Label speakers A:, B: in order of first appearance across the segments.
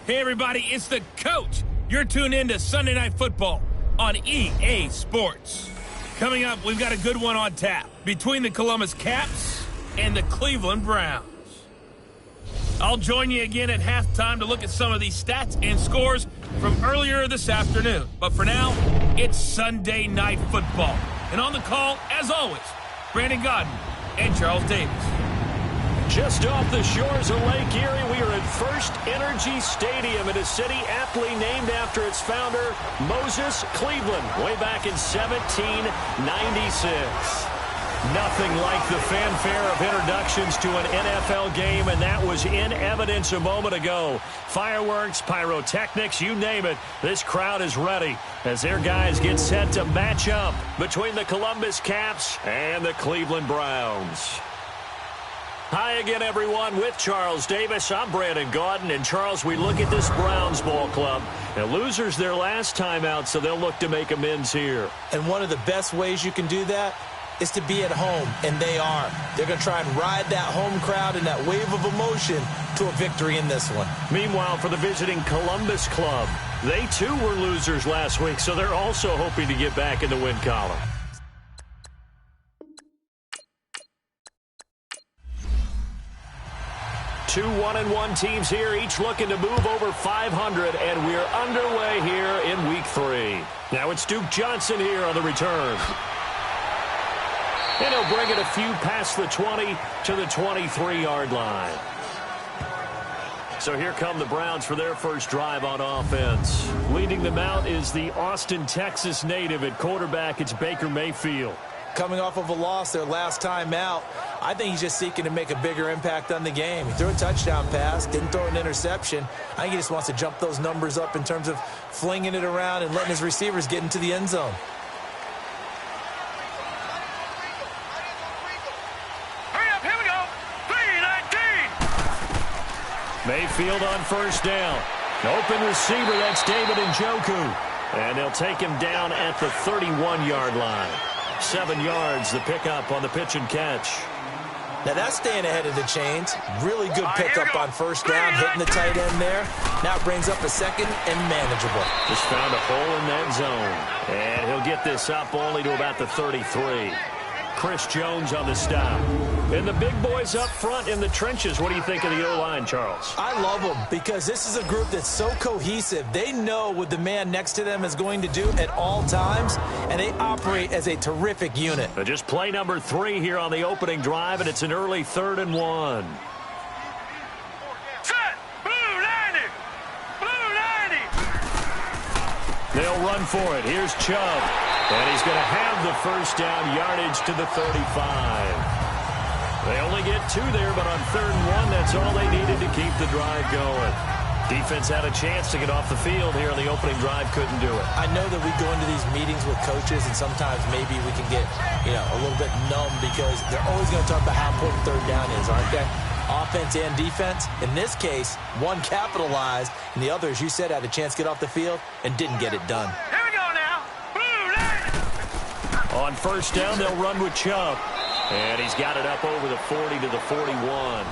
A: Hey, everybody, it's the coach. You're tuned in to Sunday Night Football on EA Sports. Coming up, we've got a good one on tap between the Columbus Caps and the Cleveland Browns. I'll join you again at halftime to look at some of these stats and scores from earlier this afternoon. But for now, it's Sunday Night Football. And on the call, as always, Brandon Godden and Charles Davis.
B: Just off the shores of Lake Erie, we are at First Energy Stadium in a city aptly named after its founder, Moses Cleveland, way back in 1796. Nothing like the fanfare of introductions to an NFL game, and that was in evidence a moment ago. Fireworks, pyrotechnics, you name it. This crowd is ready as their guys get set to match up between the Columbus Caps and the Cleveland Browns. Hi again, everyone. With Charles Davis, I'm Brandon Gaudin. And, Charles, we look at this Browns ball club. And losers their last time out, so they'll look to make amends here.
C: And one of the best ways you can do that is to be at home, and they are. They're going to try and ride that home crowd and that wave of emotion to a victory in this one.
B: Meanwhile, for the visiting Columbus club, they too were losers last week, so they're also hoping to get back in the win column. Two 1-1 teams here, each looking to move over 500, and we're underway here in Week 3. Now it's Duke Johnson here on the return. And he'll bring it a few past the 20 to the 23-yard line. So here come the Browns for their first drive on offense. Leading them out is the Austin, Texas native at quarterback. It's Baker Mayfield.
C: Coming off of a loss their last time out, I think he's just seeking to make a bigger impact on the game. He threw a touchdown pass, didn't throw an interception. I think he just wants to jump those numbers up in terms of flinging it around and letting his receivers get into the end zone.
D: Hurry up, here we go. 3-19.
B: Mayfield on first down. Open receiver, that's David Njoku. And they'll take him down at the 31-yard line. 7 yards, the pickup on the pitch and catch.
C: Now that's staying ahead of the chains. Really good pickup on first down, hitting the tight end there. Now it brings up a second and manageable.
B: Just found a hole in that zone. And he'll get this up only to about the 33. Chris Jones on the stop. And the big boys up front in the trenches. What do you think of the O-line, Charles?
C: I love them because this is a group that's so cohesive. They know what the man next to them is going to do at all times, and they operate as a terrific unit.
B: Just play number 3 here on the opening drive, and it's an early 3rd and 1.
D: Set. Blue 90. Blue 90.
B: They'll run for it. Here's Chubb. And he's going to have the first down, yardage to the 35. They only get 2 there, but on 3rd and 1, that's all they needed to keep the drive going. Defense had a chance to get off the field here in the opening drive, couldn't do it.
C: I know that we go into these meetings with coaches, and sometimes maybe we can get, a little bit numb because they're always going to talk about how important 3rd down is, aren't they? Offense and defense. In this case, one capitalized, and the other, as you said, had a chance to get off the field and didn't get it done.
D: Here we go now.
B: On 1st down, they'll run with Chubb. And he's got it up over the 40 to the 41.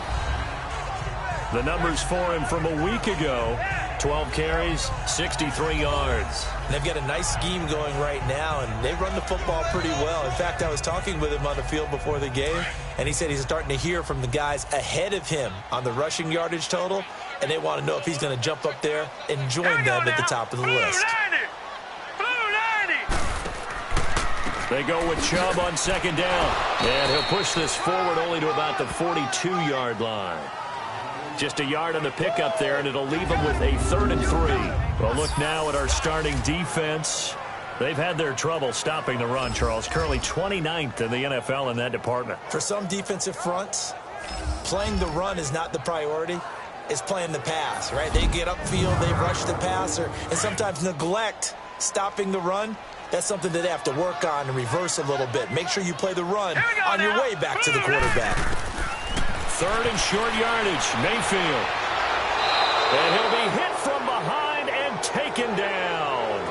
B: The numbers for him from a week ago, 12 carries, 63 yards.
C: They've got a nice scheme going right now, and they run the football pretty well. In fact, I was talking with him on the field before the game, and he said he's starting to hear from the guys ahead of him on the rushing yardage total, and they want to know if he's going to jump up there and join them at the top of the list.
B: They go with Chubb on 2nd down, and he'll push this forward only to about the 42-yard line. Just a yard on the pickup there, and it'll leave them with a 3rd and 3. Well, look now at our starting defense. They've had their trouble stopping the run, Charles. Currently 29th in the NFL in that department.
C: For some defensive fronts, playing the run is not the priority. It's playing the pass, right? They get upfield, they rush the passer, and sometimes neglect stopping the run. That's something that they have to work on and reverse a little bit. Make sure you play the run on your way back to the quarterback.
B: 3rd and short yardage, Mayfield. And he'll be hit from behind and taken down.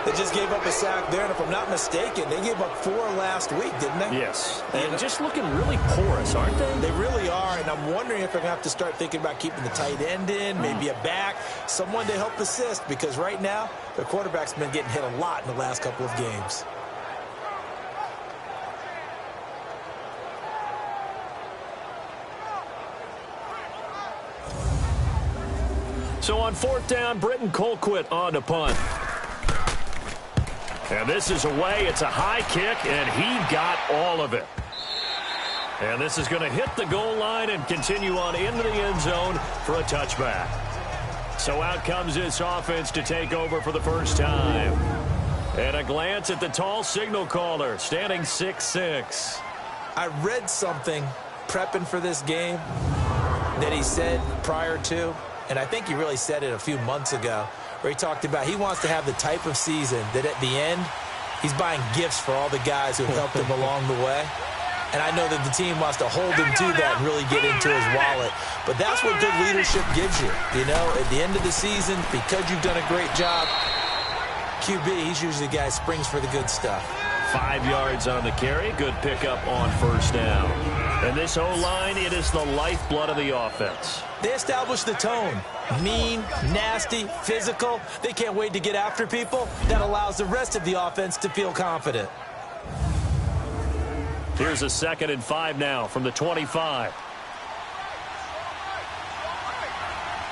C: They just gave up a sack there, and if I'm not mistaken, they gave up 4 last week, didn't they?
B: Yes. And just looking really porous, aren't they?
C: They really are, and I'm wondering if they're going to have to start thinking about keeping the tight end in, maybe a back, someone to help assist, because right now, their quarterback's been getting hit a lot in the last couple of games.
B: So on 4th down, Britton Colquitt on to punt. And this is away. It's a high kick, and he got all of it. And this is going to hit the goal line and continue on into the end zone for a touchback. So out comes this offense to take over for the first time. And a glance at the tall signal caller, standing 6'6".
C: I read something prepping for this game that he said prior to, and I think he really said it a few months ago, where he talked about he wants to have the type of season that at the end, he's buying gifts for all the guys who have helped him along the way. And I know that the team wants to hold him to that and really get into his wallet. But that's what good leadership gives you. You know, at the end of the season, because you've done a great job, QB, he's usually the guy who springs for the good stuff.
B: 5 yards on the carry. Good pickup on 1st down. And this O-line, it is the lifeblood of the offense.
C: They establish the tone. Mean, nasty, physical. They can't wait to get after people. That allows the rest of the offense to feel confident.
B: Here's a 2nd and 5 now from the 25.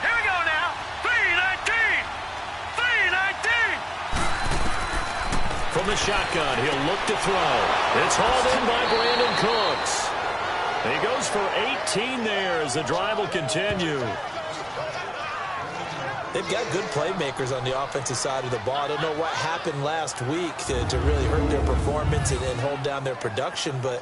D: Here we go now. 3-19. 3-19.
B: From the shotgun, he'll look to throw. It's hauled in by Brandon Cooks. He goes for 18 there as the drive will continue.
C: They've got good playmakers on the offensive side of the ball. I don't know what happened last week to really hurt their performance and hold down their production, but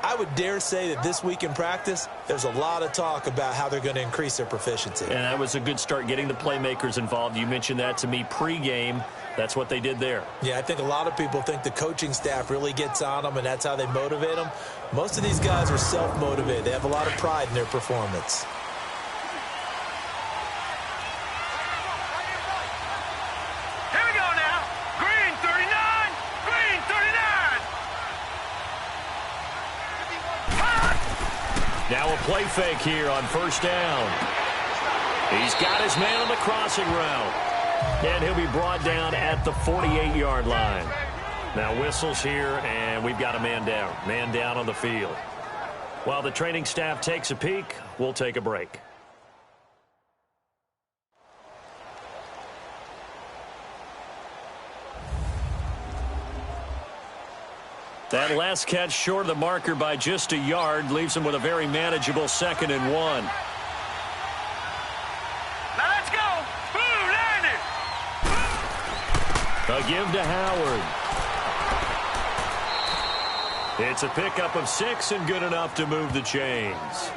C: I would dare say that this week in practice, there's a lot of talk about how they're going to increase their proficiency.
B: And that was a good start, getting the playmakers involved. You mentioned that to me pregame. That's what they did there.
C: Yeah, I think a lot of people think the coaching staff really gets on them, and that's how they motivate them. Most of these guys are self-motivated. They have a lot of pride in their performance.
D: Here we go now. Green 39. Green 39.
B: Now a play fake here on 1st down. He's got his man on the crossing route. And he'll be brought down at the 48-yard line. Now whistles here, and we've got a man down. Man down on the field. While the training staff takes a peek, we'll take a break. That last catch short of the marker by just a yard leaves him with a very manageable 2nd and 1.
D: Now let's go. Blue landed.
B: A give to Howard. It's a pickup of 6 and good enough to move the chains.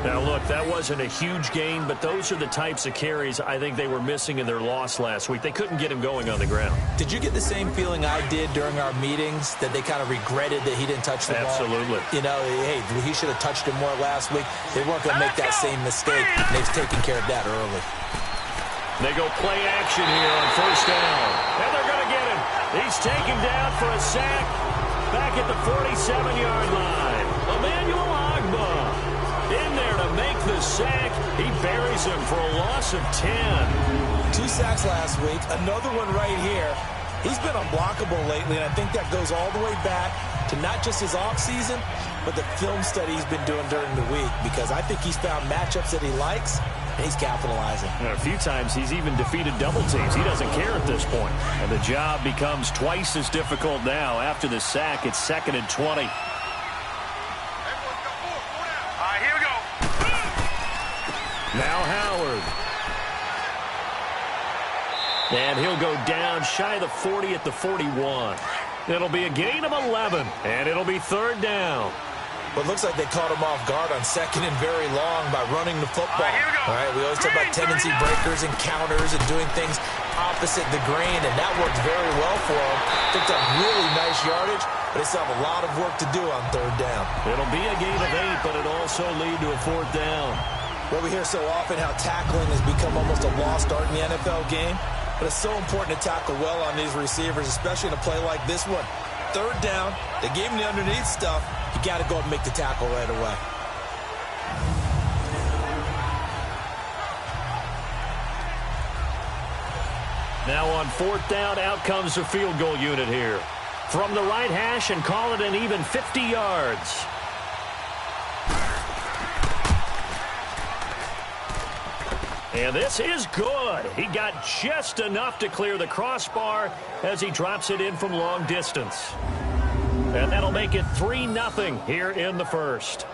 B: Now, look, that wasn't a huge gain, but those are the types of carries I think they were missing in their loss last week. They couldn't get him going on the ground.
C: Did you get the same feeling I did during our meetings, that they kind of regretted that he didn't touch the ball?
B: Absolutely.
C: You know, hey, he should have touched it more last week. They weren't going to make that same mistake. They've taken care of that early.
B: They go play action here on first down. And they're going to get him. He's taken down for a sack back at the 47-yard line. Emmanuel Ogbah in there to make the sack. He buries him for a loss of 10.
C: 2 sacks last week, another one right here. He's been unblockable lately, and I think that goes all the way back to not just his offseason, but the film study he's been doing during the week, because I think he's found matchups that he likes, and he's capitalizing.
B: And a few times he's even defeated double teams. He doesn't care at this point. And the job becomes twice as difficult now. After the sack, it's 2nd and 20. Now Howard. And he'll go down shy of the 40 at the 41. It'll be a gain of 11, and it'll be 3rd down.
C: But it looks like they caught him off guard on 2nd and very long by running the football. All right, we always talk about tendency breakers and counters and doing things opposite the grain, and that worked very well for him. Picked up really nice yardage, but they still have a lot of work to do on 3rd down.
B: It'll be a gain of 8, but it'll also lead to a 4th down.
C: Well, we hear so often how tackling has become almost a lost art in the NFL game, but it's so important to tackle well on these receivers, especially in a play like this one. 3rd down, they gave him the underneath stuff. You got to go and make the tackle right away.
B: Now on 4th down, out comes the field goal unit here. From the right hash, and call it an even 50 yards. And this is good. He got just enough to clear the crossbar as he drops it in from long distance. And that'll make it 3-0 here in the first.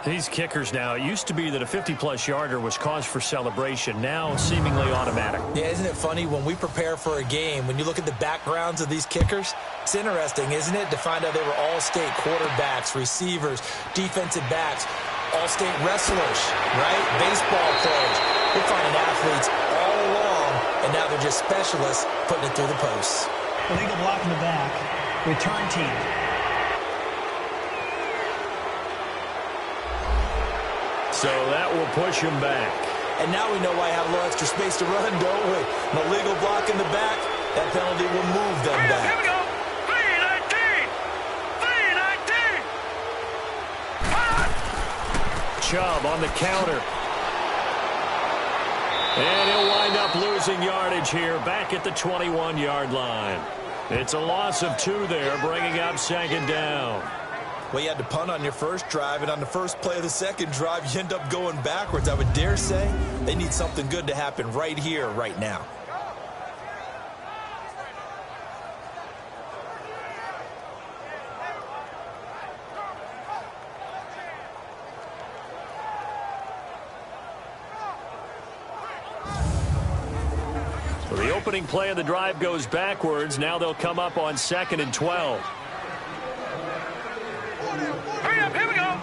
B: These kickers now, it used to be that a 50-plus yarder was cause for celebration. Now seemingly automatic.
C: Yeah, isn't it funny when we prepare for a game, when you look at the backgrounds of these kickers, it's interesting, isn't it, to find out they were all-state quarterbacks, receivers, defensive backs, all-state wrestlers, right? Baseball players. We're finding athletes all along, and now they're just specialists putting it through the posts.
E: Illegal block in the back. Return team.
B: So that will push him back.
C: And now we know why I have a little extra space to run, don't we? An illegal block in the back, that penalty will move them back.
D: Here we go. 3-19. 3-19.
B: Chubb on the counter. And he'll wind up losing yardage here back at the 21-yard line. It's a loss of 2 there, bringing up 2nd down.
C: Well, you had to punt on your first drive, and on the first play of the second drive, you end up going backwards. I would dare say they need something good to happen right here, right now.
B: The opening play of the drive goes backwards. Now they'll come up on 2nd and 12.
D: Hurry up, here we go.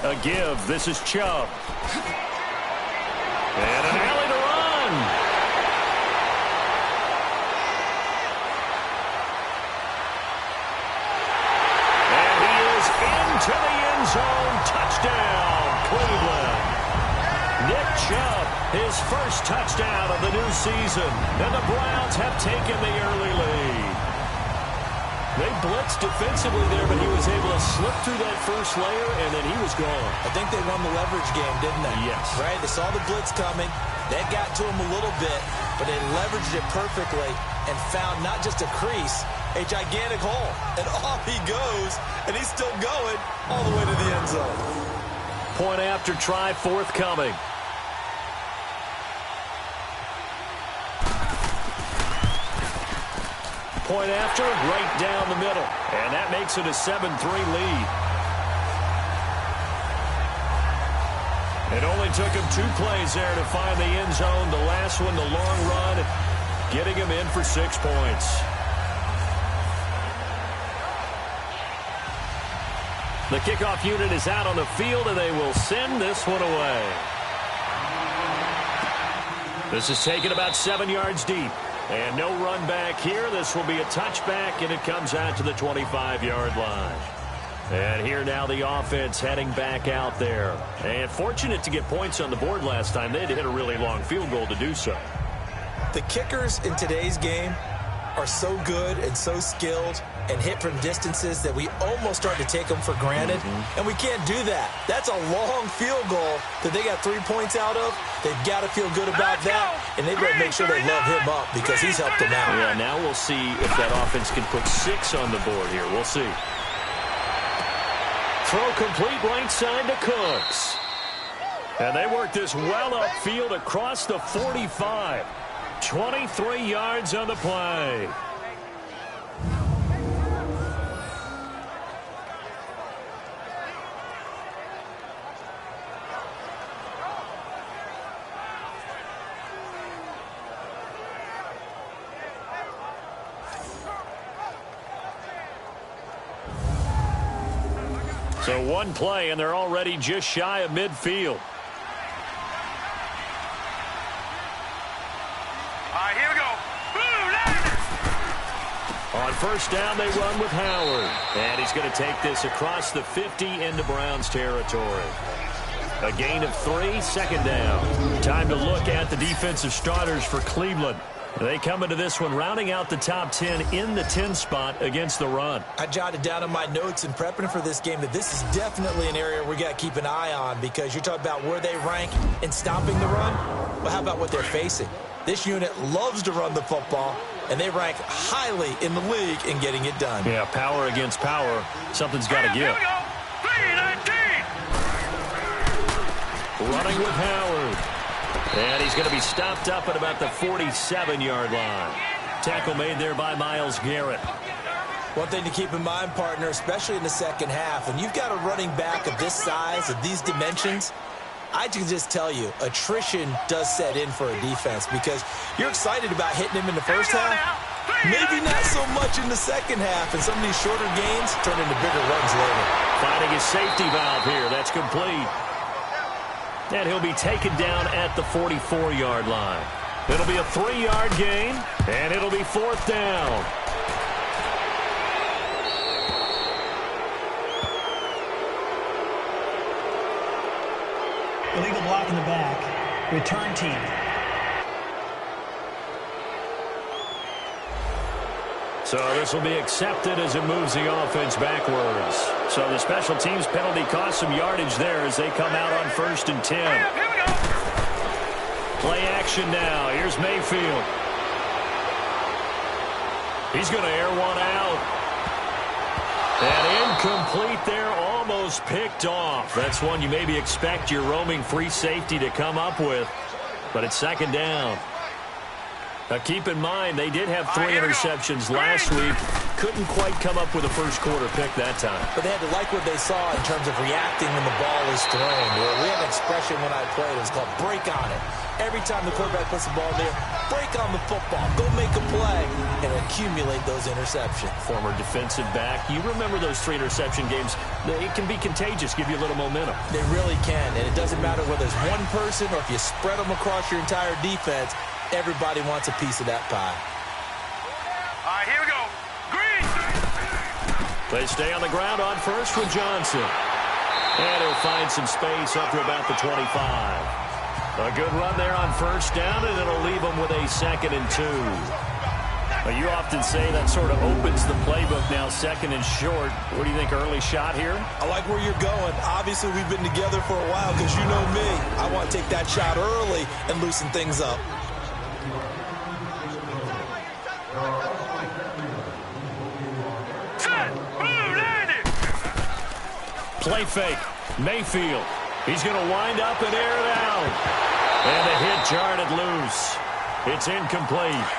B: A give. This is Chubb. And an alley to run. And he is into the end zone. Touchdown, Cleveland. Nick Chubb, his first touchdown of the new season. And the Browns have taken the early lead. They blitzed defensively there, but he was able to slip through that first layer, and then he was gone.
C: I think they won the leverage game, didn't they?
B: Yes.
C: Right? They saw the blitz coming. That got to him a little bit, but they leveraged it perfectly and found not just a crease, a gigantic hole. And off he goes, and he's still going all the way to the end zone.
B: Point after try forthcoming. Point after, right down the middle. And that makes it a 7-3 lead. It only took him 2 plays there to find the end zone. The last one, the long run, getting him in for 6 points. The kickoff unit is out on the field, and they will send this one away. This is taken about 7 yards deep. And no run back here. This will be a touchback, and it comes out to the 25-yard line. And here now the offense heading back out there. And fortunate to get points on the board last time. They had to hit a really long field goal to do so.
C: The kickers in today's game are so good and so skilled and hit from distances that we almost start to take them for granted. And we can't do that. That's a long field goal that they got 3 points out of. They've got to feel good about that, and they've got to make sure they love him up because he's helped them out.
B: Yeah, now we'll see if that offense can put 6 on the board here. We'll see. Throw complete right side to Cooks. And they work this well upfield across the 45. 23 yards on the play. So one play, and they're already just shy of midfield.
D: Here we go.
B: On first down, they run with Howard. And he's going to take this across the 50 into Browns territory. A gain of 3, second down. Time to look at the defensive starters for Cleveland. They come into this one rounding out the top 10 in the 10 spot against the run.
C: I jotted down in my notes in prepping for this game that this is definitely an area we got to keep an eye on because you're talking about where they rank in stopping the run. Well, how about what they're facing? This unit loves to run the football, and they rank highly in the league in getting it done.
B: Yeah, power against power. Something's got to give.
D: Here we go. 3-19.
B: Running with Howard. And he's going to be stopped up at about the 47-yard line. Tackle made there by Myles Garrett.
C: One thing to keep in mind, partner, especially in the second half, when you've got a running back of this size, of these dimensions, I can just tell you, attrition does set in for a defense because you're excited about hitting him in the first half. Maybe not so much in the second half, and some of these shorter gains turn into bigger runs later.
B: Finding his safety valve here. That's complete. And he'll be taken down at the 44-yard line. It'll be a 3-yard gain, and it'll be fourth down.
E: Illegal block in the back. Return team.
B: So this will be accepted as it moves the offense backwards. So the special teams penalty cost some yardage there as they come out on 1st and 10.
D: Here we go.
B: Play action now. Here's Mayfield. He's going to air one out. And incomplete there, almost picked off. That's one you maybe expect your roaming free safety to come up with. But it's second down. Now keep in mind, they did have 3 interceptions last week. Couldn't quite come up with a first quarter pick that time.
C: But they had to like what they saw in terms of reacting when the ball is thrown. We had an expression when I played. It was called break on it. Every time the quarterback puts the ball there, break on the football. Go make a play and accumulate those interceptions.
B: Former defensive back. You remember those 3 interception games. It can be contagious, give you a little momentum.
C: They really can, and it doesn't matter whether it's one person or if you spread them across your entire defense. Everybody wants a piece of that pie.
D: Here we go. Green.
B: They stay on the ground on first with Johnson. And he'll find some space up to about the 25. A good run there on first down, and it'll leave them with a 2nd and 2. You often say that sort of opens the playbook now, 2nd and short. What do you think, early shot here?
C: I like where you're going. Obviously, we've been together for a while because you know me. I want to take that shot early and loosen things up.
B: Play fake. Mayfield. He's going to wind up and air it out. And the hit jarred it loose. It's incomplete.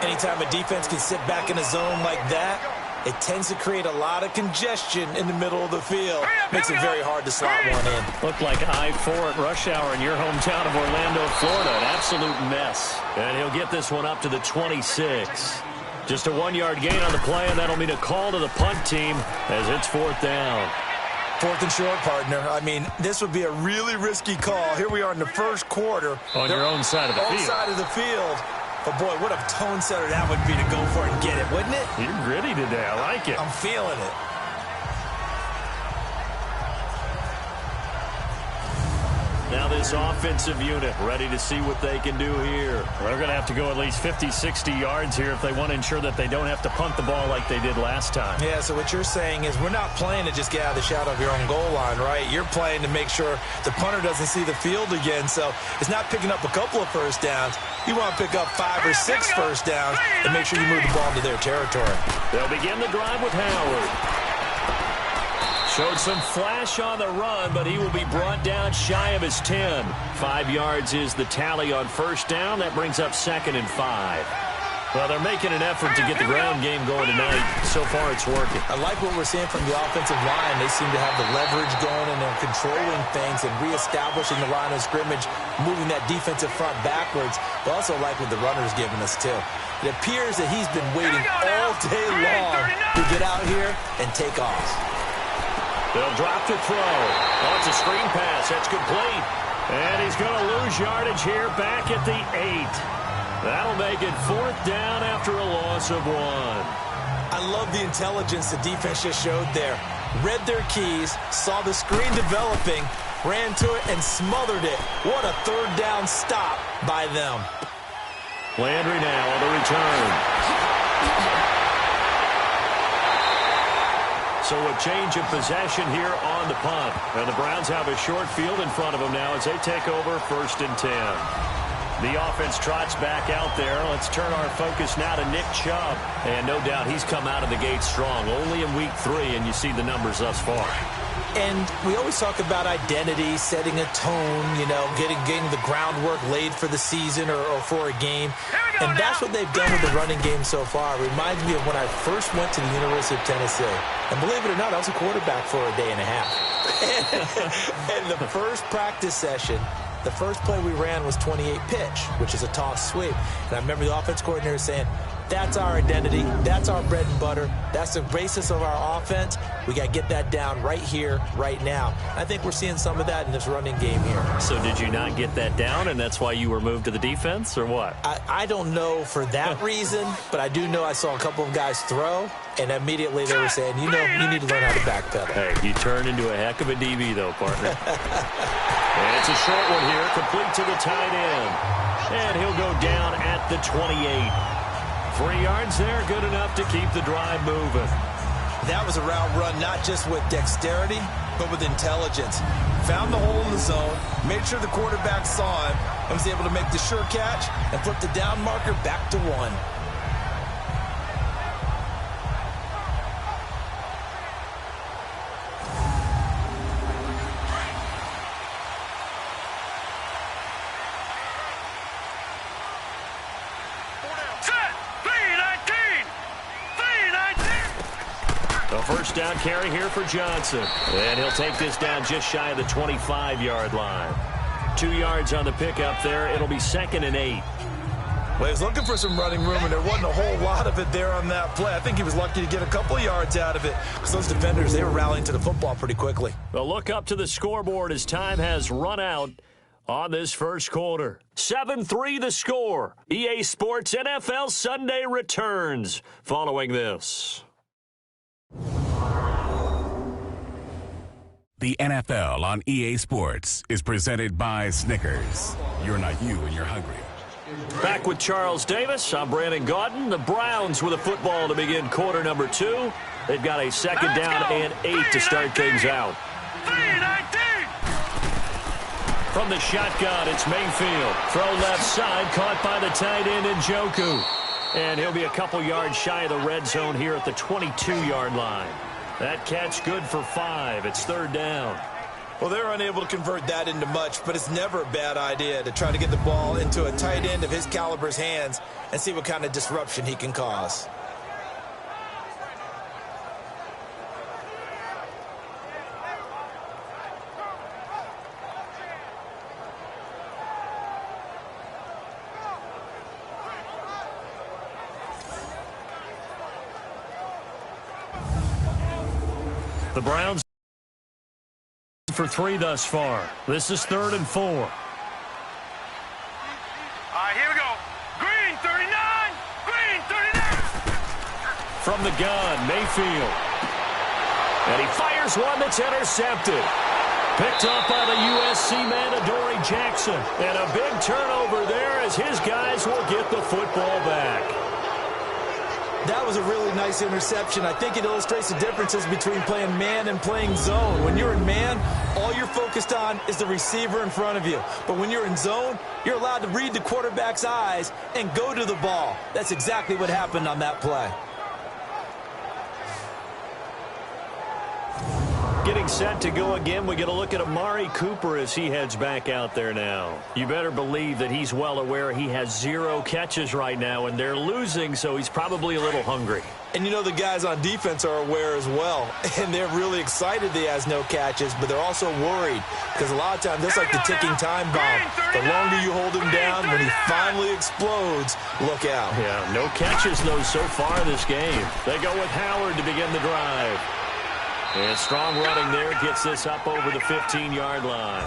C: Anytime a defense can sit back in a zone like that, it tends to create a lot of congestion in the middle of the field. Makes it very hard to slot one in.
B: Looked like I-4 at rush hour in your hometown of Orlando, Florida. An absolute mess. And he'll get this one up to the 26. Just a 1-yard gain on the play, and that'll mean a call to the punt team as it's 4th down.
C: 4th and short, partner. I mean, this would be a really risky call. Here we are in the first quarter.
B: On your own side of the field.
C: Own side of the field. But, boy, what a tone setter that would be to go for it and get it, wouldn't it?
B: You're gritty today. I like it.
C: I'm feeling it.
B: Now this offensive unit ready to see what they can do here. They're going to have to go at least 50, 60 yards here if they want to ensure that they don't have to punt the ball like they did last time.
C: Yeah, so what you're saying is we're not playing to just get out of the shadow of your own goal line, right? You're playing to make sure the punter doesn't see the field again. So it's not picking up a couple of first downs. You want to pick up 5 or 6 first downs and make sure you move the ball into their territory.
B: They'll begin the drive with Howard. Showed some flash on the run, but he will be brought down shy of his 10. 5 yards is the tally on first down. That brings up 2nd and 5. Well, they're making an effort to get the ground game going tonight. So far, it's working.
C: I like what we're seeing from the offensive line. They seem to have the leverage going, and they're controlling things and reestablishing the line of scrimmage, moving that defensive front backwards. But also like what the runner's giving us, too. It appears that he's been waiting all day long to get out here and take off.
B: They'll drop to throw. Oh, it's a screen pass. That's complete. And he's going to lose yardage here back at the 8. That'll make it 4th down after a loss of 1.
C: I love the intelligence the defense just showed there. Read their keys, saw the screen developing, ran to it, and smothered it. What a 3rd down stop by them.
B: Landry now on the return. So a change of possession here on the punt. And the Browns have a short field in front of them now as they take over 1st and 10. The offense trots back out there. Let's turn our focus now to Nick Chubb. And no doubt he's come out of the gate strong. Only in week 3, and you see the numbers thus far.
C: And we always talk about identity, setting a tone, you know, getting the groundwork laid for the season or for a game. And that's what they've done with the running game so far. It reminds me of when I first went to the University of Tennessee. And believe it or not, I was a quarterback for a day and a half. And the first practice session, the first play we ran was 28 pitch, which is a toss sweep. And I remember the offense coordinator saying, that's our identity. That's our bread and butter. That's the basis of our offense. We got to get that down right here, right now. I think we're seeing some of that in this running game here.
B: So did you not get that down, and that's why you were moved to the defense, or what?
C: I don't know for that reason, but I do know I saw a couple of guys throw, and immediately they were saying, you know, you need to learn how to backpedal.
B: Hey, you turned into a heck of a DB, though, partner. And it's a short one here, complete to the tight end. And he'll go down at the 28. 3 yards there, good enough to keep the drive moving.
C: That was a route run not just with dexterity, but with intelligence. Found the hole in the zone, made sure the quarterback saw him, and was able to make the sure catch and put the down marker back to 1.
B: First down carry here for Johnson. And he'll take this down just shy of the 25-yard line. 2 yards on the pickup there. It'll be 2nd and 8.
C: Well, he was looking for some running room, and there wasn't a whole lot of it there on that play. I think he was lucky to get a couple of yards out of it because those defenders, they were rallying to the football pretty quickly.
B: Well, look up to the scoreboard as time has run out on this first quarter. 7-3 the score. EA Sports NFL Sunday returns following this.
F: The NFL on EA Sports is presented by Snickers. You're not you when you're hungry.
B: Back with Charles Davis. I'm Brandon Gaudin. The Browns with a football to begin quarter number 2. They've got a 2nd down and 8 to start things out.
D: 3-19.
B: From the shotgun, it's Mayfield. Throw left side, caught by the tight end Njoku. And he'll be a couple yards shy of the red zone here at the 22-yard line. That catch good for 5. It's 3rd down.
C: Well, they're unable to convert that into much, but it's never a bad idea to try to get the ball into a tight end of his caliber's hands and see what kind of disruption he can cause.
B: The Browns for 3 thus far. This is 3rd and 4.
D: All right, here we go. Green 39. Green 39.
B: From the gun, Mayfield. And he fires one that's intercepted. Picked up by the USC man, Adoree Jackson. And a big turnover there as his guys will get the football back.
C: That was a really nice interception. I think it illustrates the differences between playing man and playing zone. When you're in man, all you're focused on is the receiver in front of you. But when you're in zone, you're allowed to read the quarterback's eyes and go to the ball. That's exactly what happened on that play.
B: Getting set to go again, we get a look at Amari Cooper as he heads back out there now. You better believe that he's well aware he has 0 catches right now, and they're losing, so he's probably a little hungry.
C: And you know the guys on defense are aware as well, and they're really excited that he has no catches, but they're also worried because a lot of times that's like the ticking time bomb. The longer you hold him down, when he finally explodes, look out.
B: Yeah, no catches, though, so far this game. They go with Howard to begin the drive. And strong running there gets this up over the 15-yard line.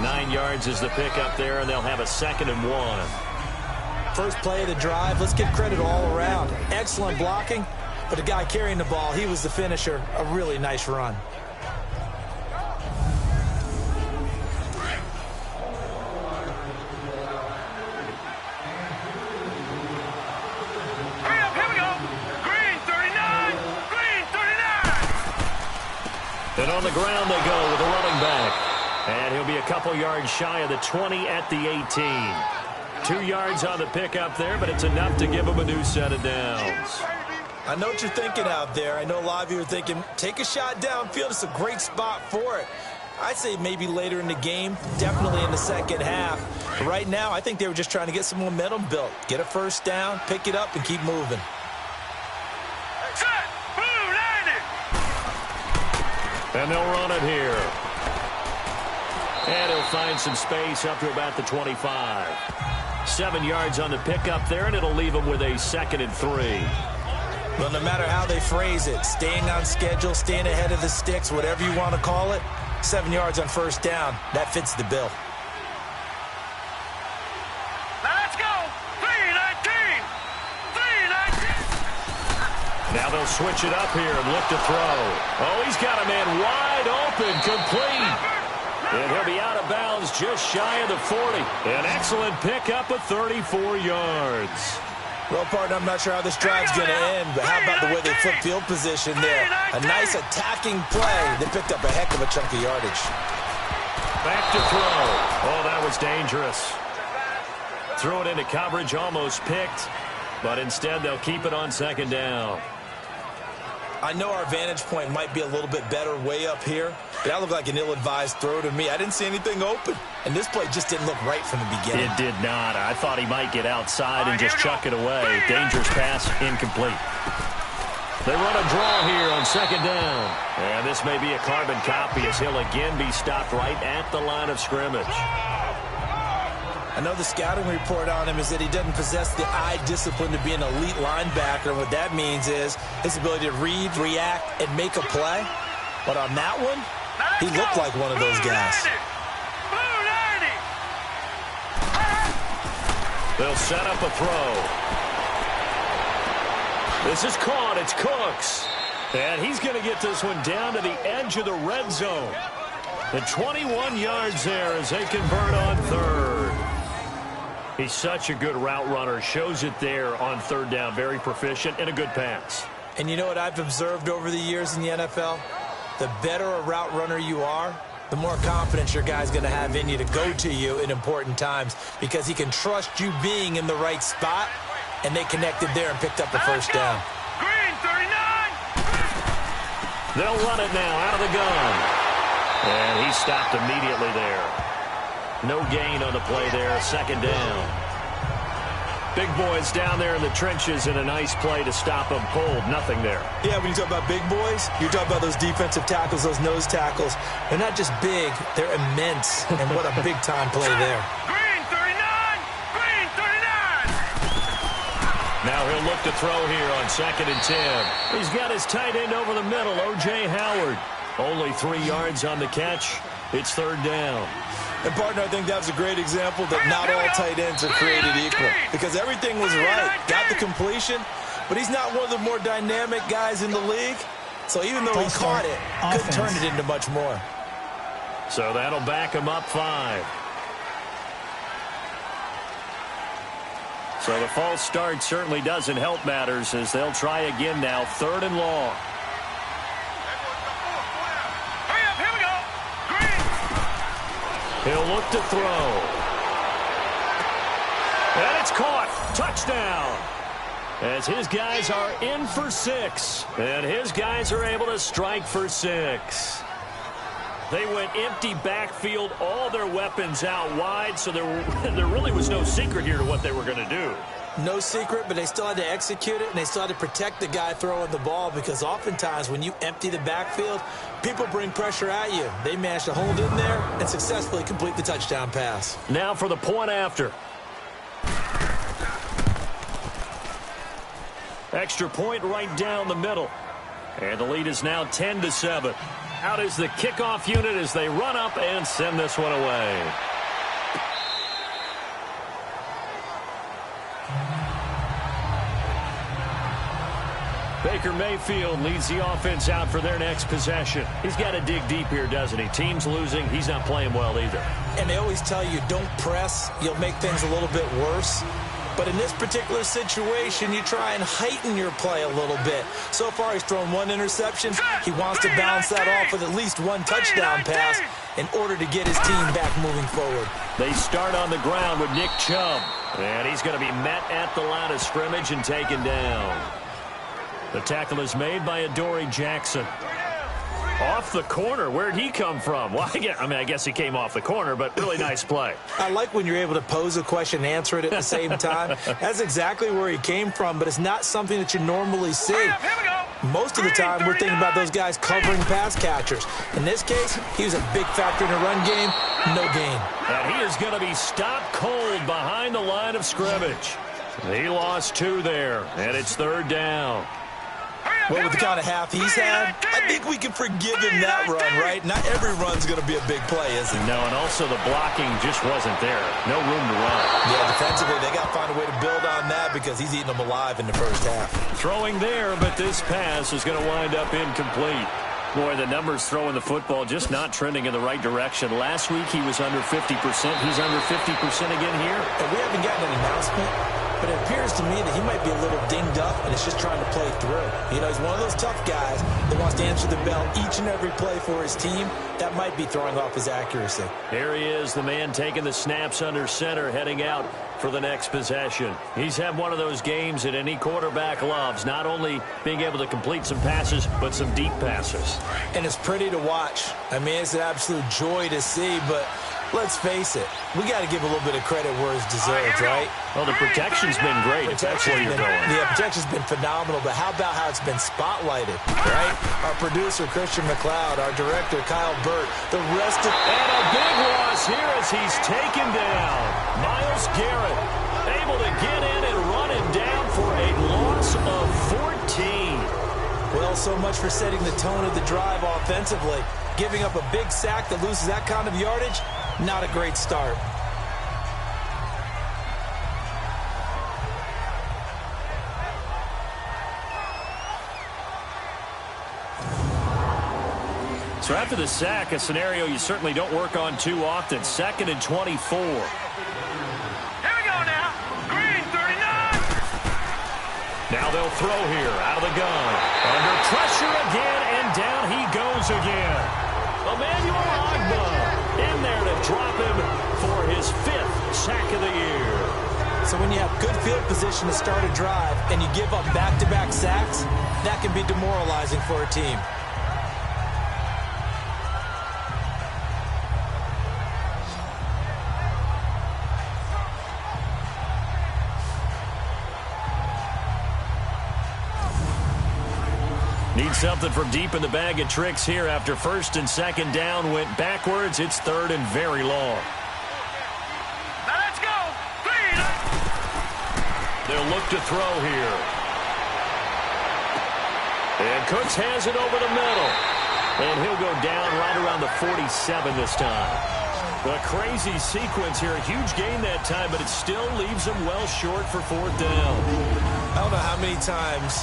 B: 9 yards is the pickup there, and they'll have a 2nd and 1.
C: First play of the drive, let's give credit all around. Excellent blocking, but the guy carrying the ball, he was the finisher. A really nice run.
B: And on the ground they go with a running back. And he'll be a couple yards shy of the 20 at the 18. 2 yards on the pickup there, but it's enough to give him a new set of downs.
C: I know what you're thinking out there. I know a lot of you are thinking, take a shot downfield. It's a great spot for it. I'd say maybe later in the game, definitely in the second half. But right now, I think they were just trying to get some momentum built. Get a first down, pick it up, and keep moving.
B: And they'll run it here. And he'll find some space up to about the 25. 7 yards on the pickup there, and it'll leave him with a 2nd and 3.
C: Well, no matter how they phrase it, staying on schedule, staying ahead of the sticks, whatever you want to call it, 7 yards on first down, that fits the bill.
D: Let's go! 3-19! 3-19!
B: Now they'll switch it up here and look to throw. Oh, he's got a man wide open, complete. And he'll be out of bounds just shy of the 40. An excellent pickup of 34 yards.
C: Well, partner, I'm not sure how this drive's going to end, but how about the way they flip field position there? A nice attacking play. They picked up a heck of a chunk of yardage.
B: Back to throw. Oh, that was dangerous. Threw it into coverage, almost picked, but instead they'll keep it on 2nd down.
C: I know our vantage point might be a little bit better way up here, but that looked like an ill-advised throw to me. I didn't see anything open, and this play just didn't look right from the beginning.
B: It did not. I thought he might get outside and just chuck it away. Dangerous pass, incomplete. They run a draw here on 2nd down. And this may be a carbon copy as he'll again be stopped right at the line of scrimmage.
C: I know the scouting report on him is that he doesn't possess the eye discipline to be an elite linebacker. And what that means is his ability to read, react, and make a play. But on that one, he looked like one of those guys.
B: They'll set up a throw. This is caught. It's Cooks. And he's going to get this one down to the edge of the red zone. The 21 yards there as they convert on 3rd. He's such a good route runner. Shows it there on 3rd down. Very proficient and a good pass.
C: And you know what I've observed over the years in the NFL? The better a route runner you are, the more confidence your guy's going to have in you to go to you in important times because he can trust you being in the right spot, and they connected there and picked up the first down.
D: Green 39!
B: They'll run it now out of the gun. And he's stopped immediately there. No gain on the play there, 2nd down. Big boys down there in the trenches in a nice play to stop them cold. Nothing there.
C: Yeah, when you talk about big boys, you're talking about those defensive tackles, those nose tackles. They're not just big, they're immense. And what a big-time play there.
D: Green 39! Green 39!
B: Now Now he'll look to throw here on 2nd and 10. He's got his tight end over the middle, O.J. Howard. Only 3 yards on the catch. It's 3rd down.
C: And, partner, I think that was a great example that not all tight ends are created equal. Because everything was right. Got the completion, but he's not one of the more dynamic guys in the league. So even though he caught it, couldn't turn it into much more.
B: So that'll back him up 5. So the false start certainly doesn't help matters as they'll try again now. 3rd and long. He'll look to throw. And it's caught. Touchdown. As his guys are in for 6. And his guys are able to strike for 6. They went empty backfield, all their weapons out wide, so there really was no secret here to what they were going to do.
C: No secret, but they still had to execute it, and they still had to protect the guy throwing the ball because oftentimes when you empty the backfield, people bring pressure at you. They managed to hold in there and successfully complete the touchdown pass.
B: Now for the point after. Extra point right down the middle. And the lead is now 10-7. Out is the kickoff unit as they run up and send this one away. Baker Mayfield leads the offense out for their next possession. He's got to dig deep here, doesn't he? Team's losing. He's not playing well either.
C: And they always tell you, don't press. You'll make things a little bit worse. But in this particular situation, you try and heighten your play a little bit. So far, he's thrown 1 interception. He wants to bounce that off with at least 1 touchdown pass in order to get his team back moving forward.
B: They start on the ground with Nick Chubb. And he's going to be met at the line of scrimmage and taken down. The tackle is made by Adoree Jackson. Off the corner. Where'd he come from? Well, I guess he came off the corner, but really nice play.
C: I like when you're able to pose a question and answer it at the same time. That's exactly where he came from, but it's not something that you normally see. Most of the time, we're thinking about those guys covering pass catchers. In this case, he was a big factor in the run game. No gain.
B: And he is going to be stopped cold behind the line of scrimmage. He lost 2 there, and it's 3rd down.
C: Well, with the kind of half he's had, I think we can forgive him that run, right? Not every run's going to be a big play, is it?
B: No, and also the blocking just wasn't there. No room to run.
C: Yeah, defensively, they got to find a way to build on that because he's eating them alive in the first half.
B: Throwing there, but this pass is going to wind up incomplete. Boy, the numbers throwing the football just not trending in the right direction. Last week, he was under 50%. He's under 50% again here.
C: And we haven't gotten an announcement, but it appears to me that he might be a little dinged up and is just trying to play through. You know, he's one of those tough guys that wants to answer the bell each and every play for his team. That might be throwing off his accuracy.
B: Here he is, the man taking the snaps under center, heading out for the next possession. He's had one of those games that any quarterback loves, not only being able to complete some passes, but some deep passes.
C: And it's pretty to watch. I mean, it's an absolute joy to see, but let's face it, we got to give a little bit of credit where it's deserved, right?
B: Well, the protection's been great, if that's where you're going.
C: Yeah, protection's been phenomenal, but how about how it's been spotlighted, right? Our producer, Christian McLeod, our director, Kyle Burt, the rest of...
B: And a big loss here as he's taken down. Myles Garrett able to get in and run him down for a loss of 14.
C: Well, so much for setting the tone of the drive offensively. Giving up a big sack that loses that kind of yardage, not a great start.
B: So after the sack, a scenario you certainly don't work on too often. 2nd and 24.
D: Here we go now. Green 39.
B: Now they'll throw here out of the gun. Under pressure again, and down he goes again. Emmanuel Ogbah in there to drop him for his 5th sack of the year.
C: So when you have good field position to start a drive and you give up back-to-back sacks, that can be demoralizing for a team.
B: Need something from deep in the bag of tricks here after 1st and 2nd down went backwards. It's 3rd and very long.
D: Now let's go. 3.
B: The They'll look to throw here. And Cooks has it over the middle. And he'll go down right around the 47 this time. A crazy sequence here. A huge gain that time, but it still leaves him well short for fourth down.
C: I don't know how many times,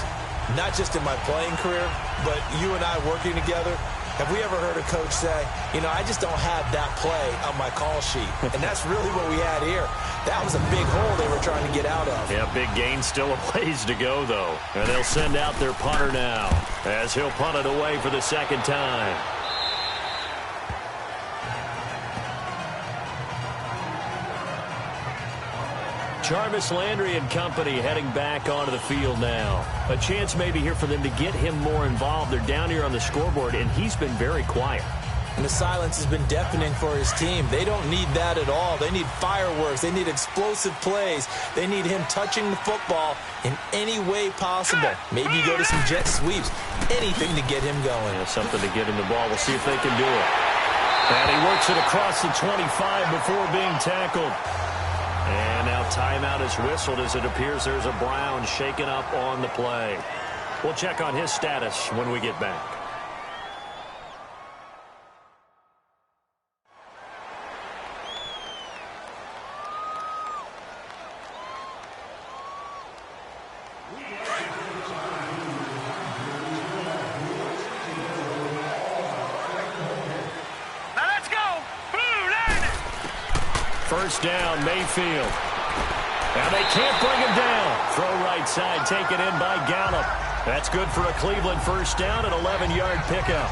C: not just in my playing career, but you and I working together, have we ever heard a coach say, you know, I just don't have that play on my call sheet. And that's really what we had here. That was a big hole they were trying to get out of.
B: Yeah, big gain, still a ways to go, though. And they'll send out their punter now as he'll punt it away for the second time. Jarvis Landry and company heading back onto the field now. A chance maybe here for them to get him more involved. They're down here on the scoreboard, and he's been very quiet.
C: And the silence has been deafening for his team. They don't need that at all. They need fireworks. They need explosive plays. They need him touching the football in any way possible. Maybe you go to some jet sweeps. Anything to get him going.
B: Yeah, something to get him the ball. We'll see if they can do it. And he works it across the 25 before being tackled. And now timeout is whistled as it appears there's a Brown shaken up on the play. We'll check on his status when we get back. First down, Mayfield. And they can't bring him down. Throw right side, taken in by Gallup. That's good for a Cleveland first down, an 11-yard pickup.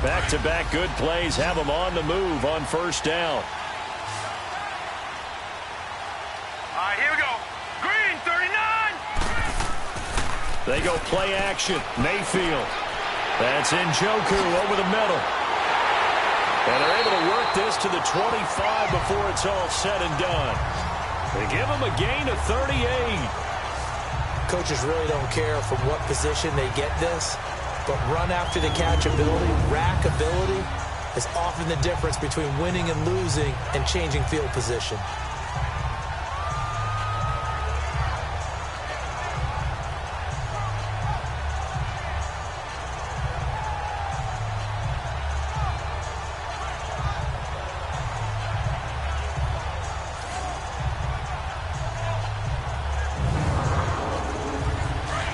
B: Back-to-back good plays have them on the move on first down.
D: All right, here we go. Green, 39.
B: They go play action. Mayfield. That's Njoku over the middle. And they're able to work this to the 25 before it's all said and done. They give them a gain of 38.
C: Coaches really don't care from what position they get this. But run after the catch ability, rack ability, is often the difference between winning and losing and changing field position.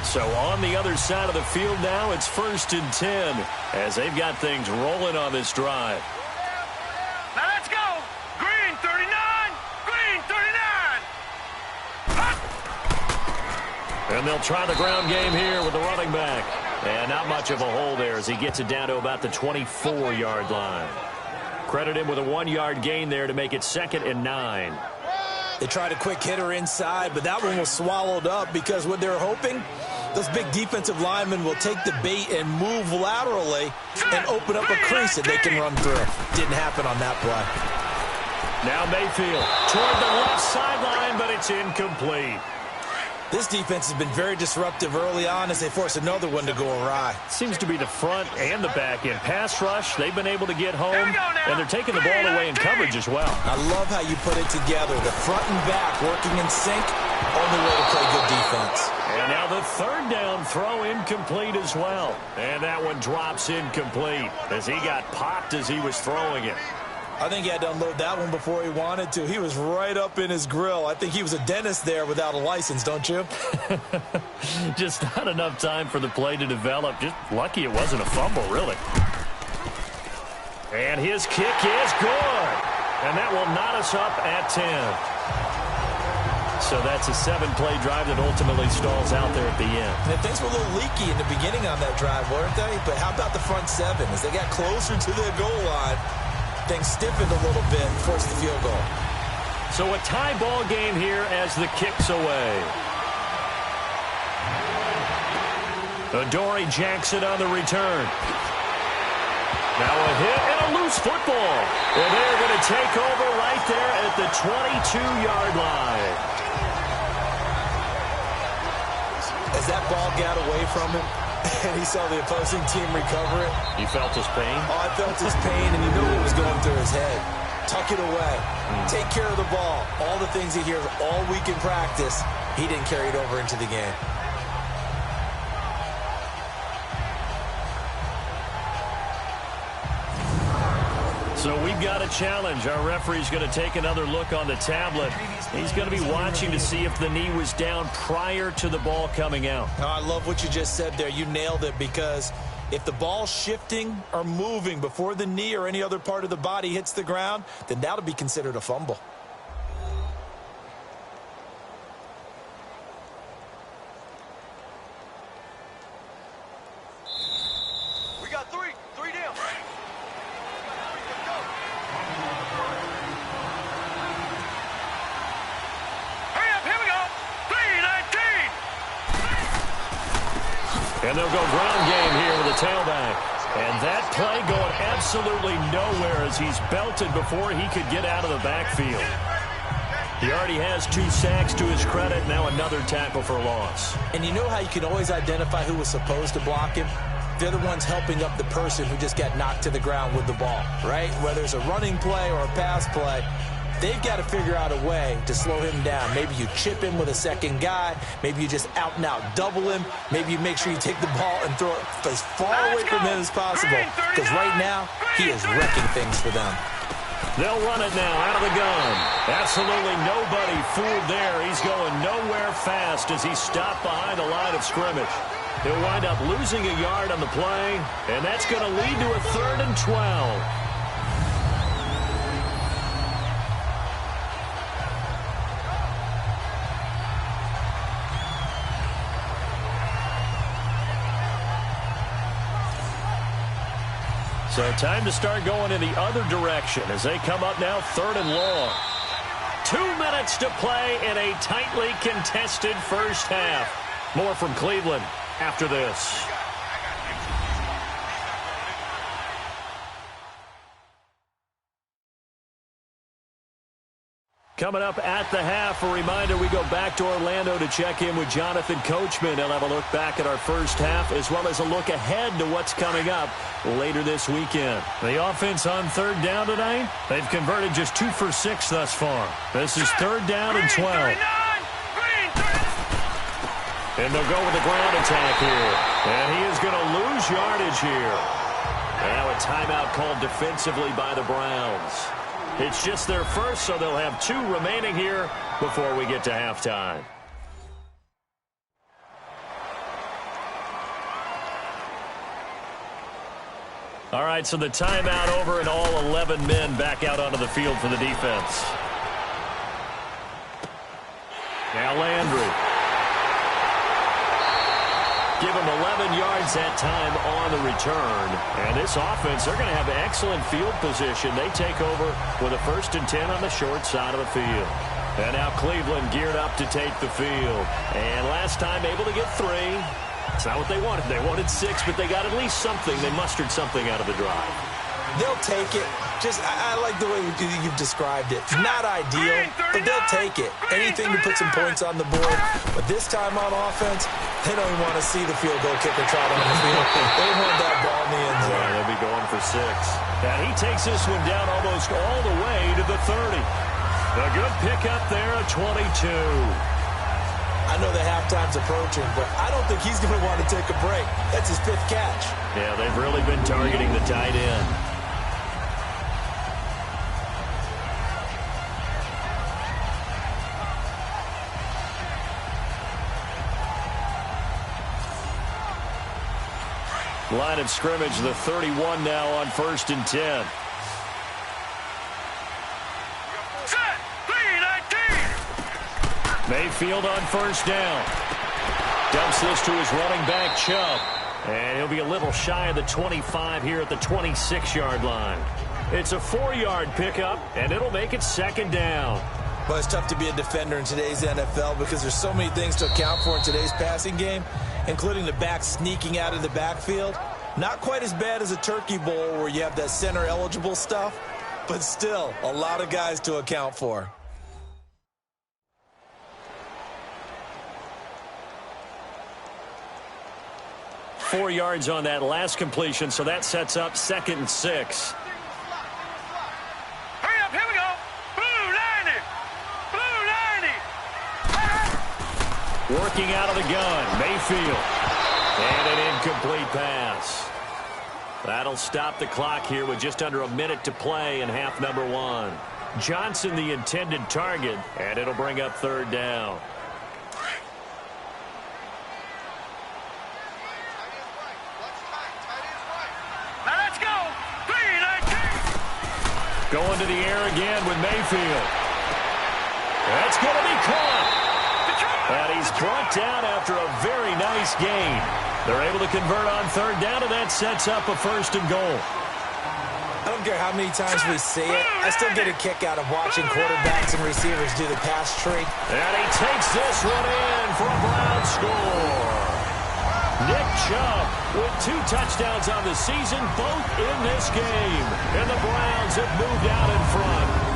B: So on the other side of the field now, it's 1st and 10 as they've got things rolling on this drive.
D: Now let's go. Green, 39. Green, 39.
B: And they'll try the ground game here with the running back. And not much of a hole there as he gets it down to about the 24-yard line. Credit him with a 1-yard gain there to make it 2nd and 9.
C: They tried a quick hitter inside, but that one was swallowed up because what they're hoping, those big defensive linemen will take the bait and move laterally and open up a crease that they can run through. Didn't happen on that play.
B: Now Mayfield toward the left sideline, but it's incomplete.
C: This defense has been very disruptive early on as they force another one to go awry.
B: Seems to be the front and the back end. Pass rush, they've been able to get home, and they're taking the ball away in coverage as well.
C: I love how you put it together. The front and back working in sync, only way to play good defense.
B: And now the 3rd down throw incomplete as well. And that one drops incomplete as he got popped as he was throwing it.
C: I think he had to unload that one before he wanted to. He was right up in his grill. I think he was a dentist there without a license, don't you?
B: Just not enough time for the play to develop. Just lucky it wasn't a fumble, really. And his kick is good. And that will knot us up at 10. So that's a 7-play drive that ultimately stalls out there at the end.
C: And things were a little leaky in the beginning on that drive, weren't they? But how about the front 7? As they got closer to the goal line, things stiffened a little bit and forced the field goal.
B: So a tie ball game here as the kick's away. Adoree Jackson on the return. Now a hit and a loose football. And they're going to take over right there at the 22-yard line.
C: As that ball got away from him, and he saw the opposing team recover it.
B: You felt his pain?
C: Oh, I felt his pain, and you knew what was going through his head. Tuck it away. Take care of the ball. All the things he hears all week in practice, he didn't carry it over into the game.
B: So we've got a challenge. Our referee's going to take another look on the tablet. He's going to be watching to see if the knee was down prior to the ball coming out.
C: Oh, I love what you just said there. You nailed it, because if the ball's shifting or moving before the knee or any other part of the body hits the ground, then that'll be considered a fumble.
D: We got three down. Hurry up, here we go. 3-19.
B: And they'll go ground game here with the tailback. And that play going absolutely nowhere as he's belted before he could get out of the backfield. He already has 2 sacks to his credit. Now another tackle for loss.
C: And you know how you can always identify who was supposed to block him? They're the ones helping up the person who just got knocked to the ground with the ball, right? Whether it's a running play or a pass play, they've got to figure out a way to slow him down. Maybe you chip him with a second guy. Maybe you just out-and-out double him. Maybe you make sure you take the ball and throw it as far away from him as possible. Because right now, he is wrecking things for them.
B: They'll run it now out of the gun. Absolutely nobody fooled there. He's going nowhere fast as he's stopped behind the line of scrimmage. He'll wind up losing a yard on the play, and that's going to lead to a 3rd and 12. So time to start going in the other direction as they come up now 3rd and long. 2 minutes to play in a tightly contested first half. More from Cleveland after this. Coming up at the half, a reminder, we go back to Orlando to check in with Jonathan Coachman. He'll have a look back at our first half as well as a look ahead to what's coming up later this weekend. The offense on 3rd down tonight, they've converted just 2 for 6 thus far. This is 3rd down and 12. And they'll go with the ground attack here. And he is going to lose yardage here. Now a timeout called defensively by the Browns. It's just their first, so they'll have 2 remaining here before we get to halftime. All right, so the timeout over and all 11 men back out onto the field for the defense. Now Landry. Give him 11 yards that time on the return. And this offense, they're going to have excellent field position. They take over with a 1st and 10 on the short side of the field. And now Cleveland geared up to take the field. And last time able to get 3. It's not what they wanted. They wanted 6, but they got at least something. They mustered something out of the drive.
C: They'll take it. I like the way you've described it. Not ideal, but they'll take it. Anything to put some points on the board. But this time on offense, they don't even want to see the field goal kicker trot on the field. They want that ball in the end zone.
B: Yeah, they'll be going for 6. And he takes this one down almost all the way to the 30. A good pickup there at 22.
C: I know the halftime's approaching, but I don't think he's going to want to take a break. That's his 5th catch.
B: Yeah, they've really been targeting the tight end. Line of scrimmage, the 31 now on 1st and 10.
D: Set. 3-19.
B: Mayfield on 1st down. Dumps this to his running back, Chubb. And he'll be a little shy of the 25 here at the 26-yard line. It's a 4-yard pickup, and it'll make it 2nd down.
C: Well, it's tough to be a defender in today's NFL because there's so many things to account for in today's passing game, including the back sneaking out of the backfield. Not quite as bad as a Turkey Bowl where you have that center-eligible stuff, but still a lot of guys to account for.
B: Four yards on that last completion, so that sets up 2nd and 6.
D: Hurry up, here we go. Blue 90. Blue 90.
B: Working out of the gun, Mayfield. And an incomplete pass. That'll stop the clock here with just under a minute to play in half number 1. Johnson the intended target, and it'll bring up 3rd down.
D: Now let's go. 319.
B: Going to the air again with Mayfield. That's going to be caught. And he's brought down after a very nice gain. They're able to convert on 3rd down, and that sets up a 1st and goal.
C: I don't care how many times we see it. I still get a kick out of watching quarterbacks and receivers do the pass tree.
B: And he takes this one in for a Brown score. Nick Chubb with 2 touchdowns on the season, both in this game. And the Browns have moved out in front.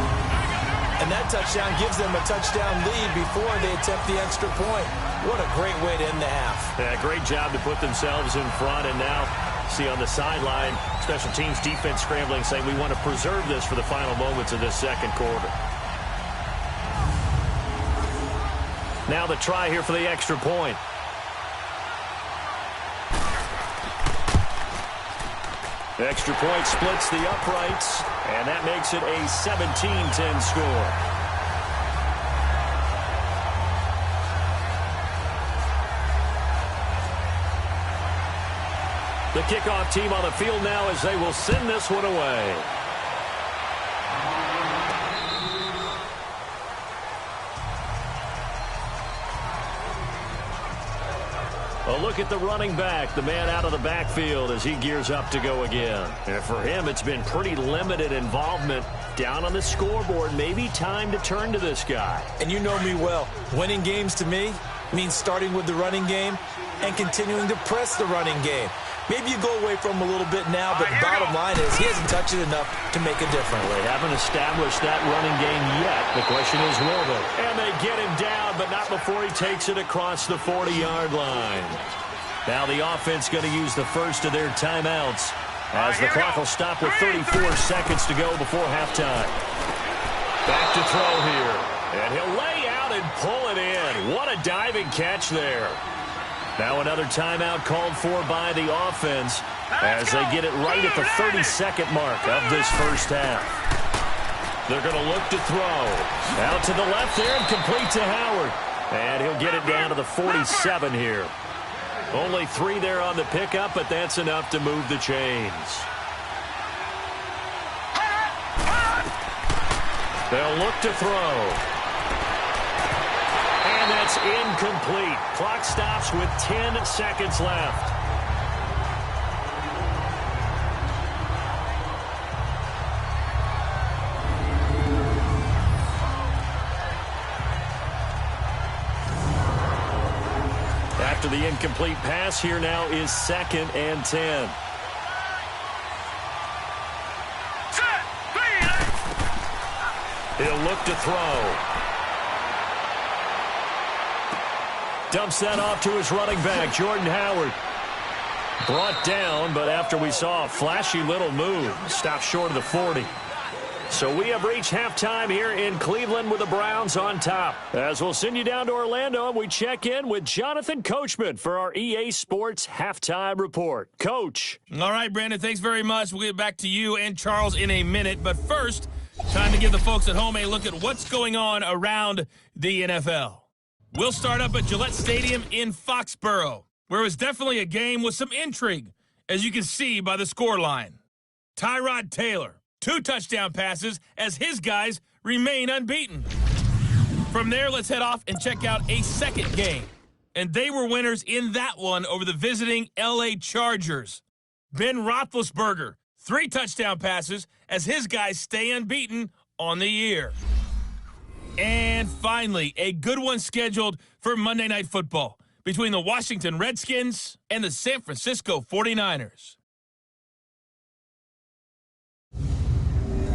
C: And that touchdown gives them a touchdown lead before they attempt the extra point. What a great way to end the half.
B: Yeah, great job to put themselves in front. And now, see on the sideline, special teams defense scrambling, saying we want to preserve this for the final moments of this 2nd quarter. Now the try here for the extra point. The extra point splits the uprights, and that makes it a 17-10 score. The kickoff team on the field now as they will send this one away. A look at the running back, the man out of the backfield as he gears up to go again. And for him, it's been pretty limited involvement down on the scoreboard. Maybe time to turn to this guy.
C: And you know me well. Winning games to me means starting with the running game and continuing to press the running game. Maybe you go away from him a little bit now, but the bottom line is he hasn't touched it enough to make a difference.
B: They haven't established that running game yet. The question is, will they? And they get him down, but not before he takes it across the 40-yard line. Now the offense going to use the first of their timeouts as the clock will stop with 34 seconds to go before halftime. Back to throw here. And he'll lay out and pull it in. What a diving catch there. Now another timeout called for by the offense as they get it right at the 32nd mark of this first half. They're going to look to throw. Out to the left there and complete to Howard. And he'll get it down to the 47 here. Only 3 there on the pickup, but that's enough to move the chains. They'll look to throw. And that's incomplete. Clock stops with 10 seconds left. After the incomplete pass, here now is 2nd and 10. He'll look to throw. Dumps that off to his running back, Jordan Howard. Brought down, but after we saw a flashy little move, stopped short of the 40. So we have reached halftime here in Cleveland with the Browns on top. As we'll send you down to Orlando, and we check in with Jonathan Coachman for our EA Sports Halftime Report. Coach.
A: All right, Brandon, thanks very much. We'll get back to you and Charles in a minute. But first, time to give the folks at home a look at what's going on around the NFL. We'll start up at Gillette Stadium in Foxborough, where it was definitely a game with some intrigue, as you can see by the scoreline. Tyrod Taylor, 2 touchdown passes as his guys remain unbeaten. From there, let's head off and check out a second game. And they were winners in that one over the visiting L.A. Chargers. Ben Roethlisberger, 3 touchdown passes as his guys stay unbeaten on the year. And finally, a good one scheduled for Monday Night Football between the Washington Redskins and the San Francisco 49ers.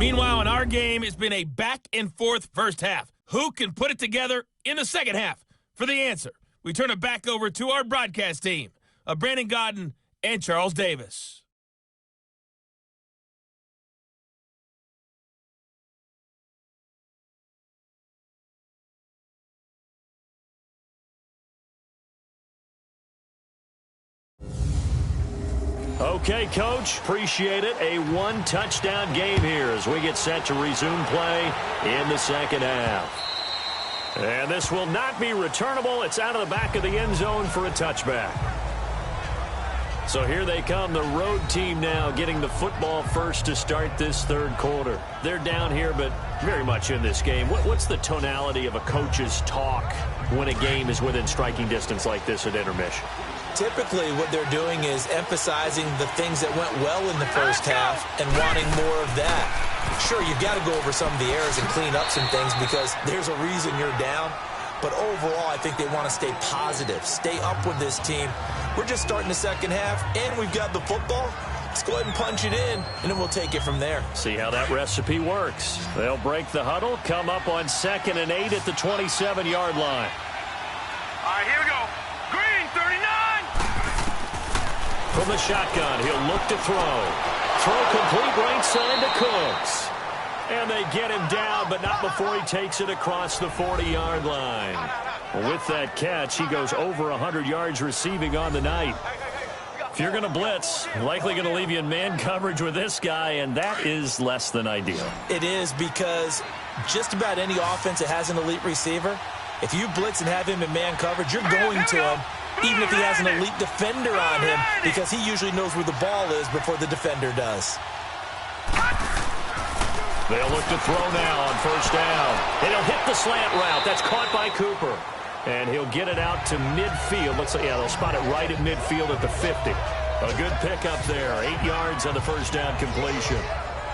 A: Meanwhile, in our game, it's been a back-and-forth first half. Who can put it together in the second half? For the answer, we turn it back over to our broadcast team of Brandon Godden and Charles Davis.
B: Okay, Coach, appreciate it. A one-touchdown game here as we get set to resume play in the second half. And this will not be returnable. It's out of the back of the end zone for a touchback. So here they come, the road team now getting the football first to start this third quarter. They're down here, but very much in this game. What's the tonality of a coach's talk when a game is within striking distance like this at intermission?
C: Typically, what they're doing is emphasizing the things that went well in the first half and wanting more of that. Sure, you've got to go over some of the errors and clean up some things because there's a reason you're down. But overall, I think they want to stay positive, stay up with this team. We're just starting the second half, and we've got the football. Let's go ahead and punch it in, and then we'll take it from there.
B: See how that recipe works. They'll break the huddle, come up on 2nd and 8 at the 27-yard line.
D: All right, here we go. Green, 39.
B: From the shotgun, he'll look to throw. Throw complete right side to Cooks. And they get him down, but not before he takes it across the 40-yard line. With that catch, he goes over 100 yards receiving on the night. If you're going to blitz, likely going to leave you in man coverage with this guy, and that is less than ideal.
C: It is because just about any offense that has an elite receiver, if you blitz and have him in man coverage, you're going to him, even if he has an elite defender on him, because he usually knows where the ball is before the defender does.
B: They'll look to throw now on first down. And he'll hit the slant route. That's caught by Cooper. And he'll get it out to midfield. Looks like, yeah, they'll spot it right at midfield at the 50. A good pickup there. 8 yards on the first down completion.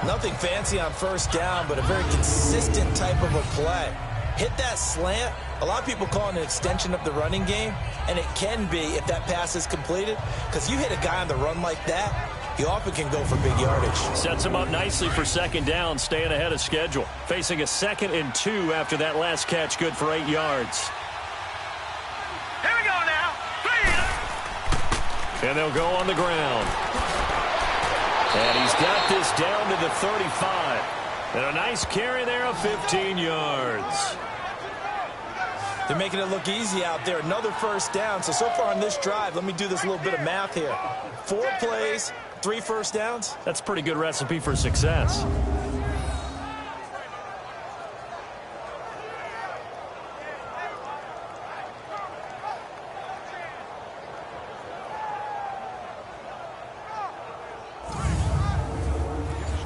C: Nothing fancy on first down, but a very consistent type of a play. Hit that slant. A lot of people call it an extension of the running game, and it can be if that pass is completed, because you hit a guy on the run like that, he often can go for big yardage.
B: Sets him up nicely for second down, staying ahead of schedule. Facing a 2nd and 2 after that last catch, good for 8 yards.
D: Here we go now.
B: And they'll go on the ground. And he's got this down to the 35. And a nice carry there of 15 yards.
C: They're making it look easy out there. Another first down. So far on this drive, let me do this little bit of math here. 4 plays, 3 first downs.
B: That's a pretty good recipe for success.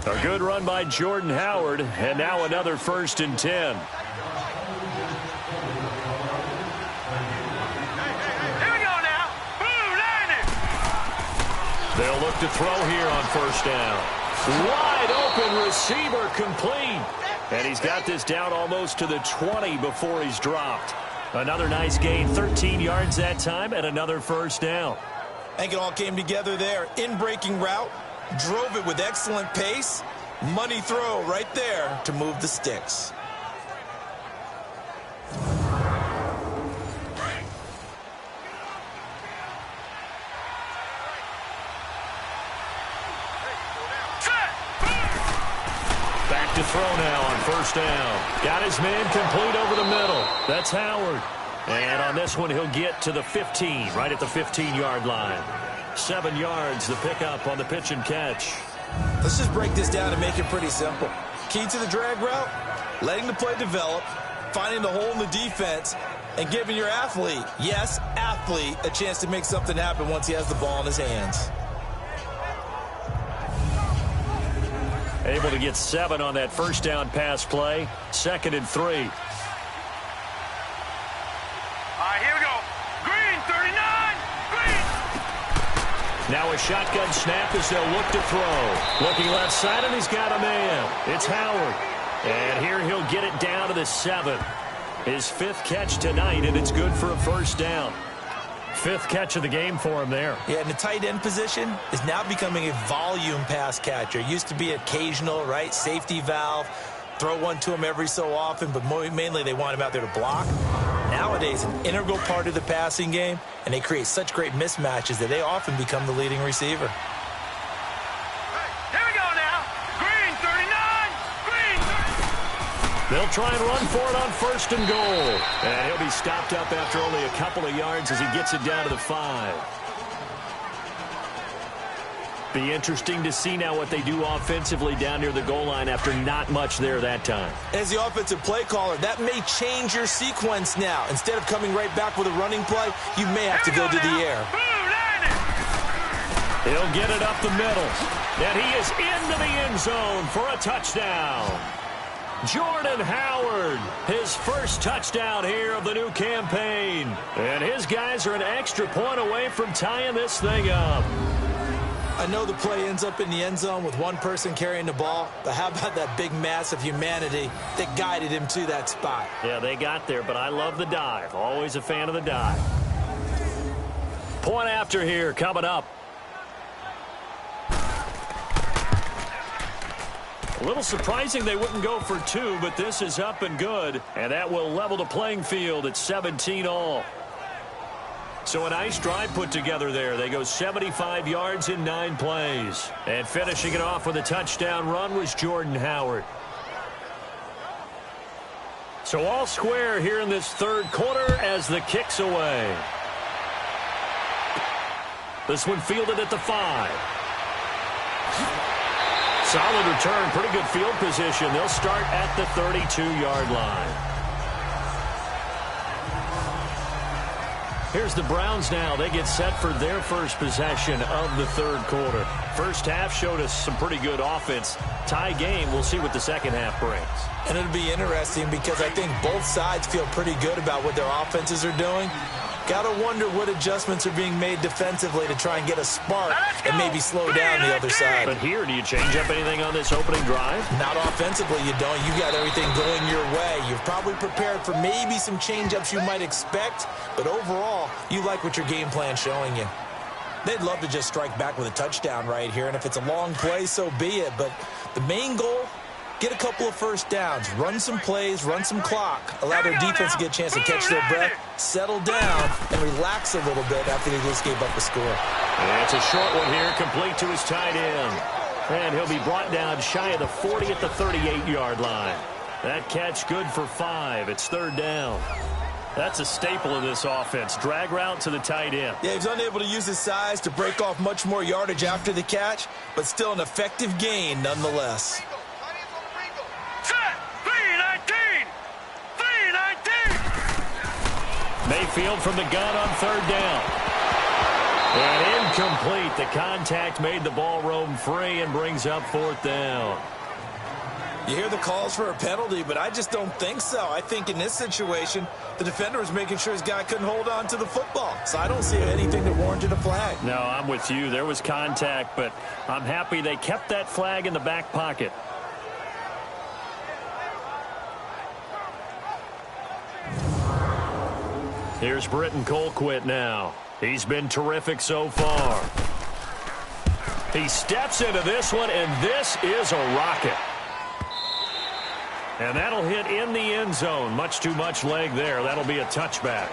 B: A good run by Jordan Howard, and now another 1st and 10. They'll look to throw here on first down. Wide open receiver complete. And he's got this down almost to the 20 before he's dropped. Another nice gain, 13 yards that time, and another first down.
C: I think it all came together there. In-breaking route, drove it with excellent pace. Money throw right there to move the sticks.
B: Back to throw now on first down. Got his man complete over the middle. That's Howard. And on this one, he'll get to the 15, right at the 15-yard line. 7 yards, the pickup on the pitch and catch.
C: Let's just break this down and make it pretty simple. Key to the drag route, letting the play develop, finding the hole in the defense, and giving your athlete, yes, athlete, a chance to make something happen once he has the ball in his hands.
B: Able to get 7 on that first down pass play. 2nd and 3.
D: All right, here we go. Green, 39. Green.
B: Now a shotgun snap as they'll look to throw. Looking left side, and he's got a man. It's Howard. And here he'll get it down to the 7. His 5th catch tonight, and it's good for a first down. Fifth catch of the game for him there.
C: Yeah, and the tight end position is now becoming a volume pass catcher. Used to be occasional, right? Safety valve. Throw one to him every so often, but mainly they want him out there to block. Nowadays, an integral part of the passing game, and they create such great mismatches that they often become the leading receiver.
D: Here we go now. Green 39. Green 30.
B: They'll try and run for it on first and goal. And he'll be stopped up after only a couple of yards as he gets it down to the 5. Be interesting to see now what they do offensively down near the goal line after not much there that time.
C: As the offensive play caller, that may change your sequence now. Instead of coming right back with a running play, you may have to go to the air.
B: He'll get it up the middle. And he is into the end zone for a touchdown. Jordan Howard, his first touchdown here of the new campaign. And his guys are an extra point away from tying this thing up.
C: I know the play ends up in the end zone with one person carrying the ball, but how about that big mass of humanity that guided him to that spot?
B: Yeah, they got there, but I love the dive. Always a fan of the dive. Point after here coming up. A little surprising they wouldn't go for 2, but this is up and good, and that will level the playing field at 17 all. So a nice drive put together there. They go 75 yards in 9 plays. And finishing it off with a touchdown run was Jordan Howard. So all square here in this third quarter as the kick's away. This one fielded at the 5. Solid return, pretty good field position. They'll start at the 32-yard line. Here's the Browns now. They get set for their first possession of the third quarter. First half showed us some pretty good offense. Tie game, we'll see what the second half brings.
C: And it'll be interesting because I think both sides feel pretty good about what their offenses are doing. Got to wonder what adjustments are being made defensively to try and get a spark and maybe slow down the other side.
B: But here, do you change up anything on this opening drive?
C: Not offensively, you don't. You got everything going your way. You've probably prepared for maybe some change-ups you might expect, but overall, you like what your game plan's showing you. They'd love to just strike back with a touchdown right here, and if it's a long play, so be it. But the main goal, get a couple of first downs, run some plays, run some clock, allow their defense to get a chance to catch their breath, settle down, and relax a little bit after they just gave up a score.
B: And it's a short one here, complete to his tight end. And he'll be brought down shy of the 40 at the 38-yard line. That catch good for 5. It's third down. That's a staple of this offense. Drag route to the tight end.
C: Yeah, he's unable to use his size to break off much more yardage after the catch, but still an effective gain nonetheless.
B: Mayfield from the gun on third down. And incomplete. The contact made the ball roam free and brings up fourth down.
C: You hear the calls for a penalty, but I just don't think so. I think in this situation, the defender was making sure his guy couldn't hold on to the football. So I don't see anything that warranted a flag.
B: No, I'm with you. There was contact, but I'm happy they kept that flag in the back pocket. Here's Britton Colquitt now. He's been terrific so far. He steps into this one, and this is a rocket. And that'll hit in the end zone. Much too much leg there. That'll be a touchback.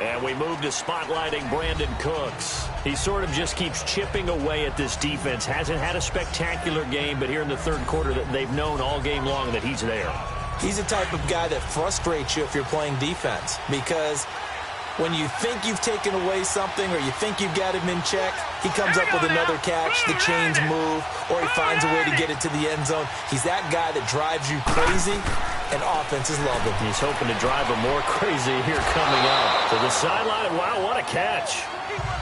B: And we move to spotlighting Brandon Cooks. He sort of just keeps chipping away at this defense. Hasn't had a spectacular game, but here in the third quarter that they've known all game long that he's there.
C: He's the type of guy that frustrates you if you're playing defense, because when you think you've taken away something or you think you've got him in check, he comes up with another catch, the chains move, or he finds a way to get it to the end zone. He's that guy that drives you crazy, and offenses love him.
B: He's hoping to drive him more crazy here coming up. To the sideline, wow, what a catch.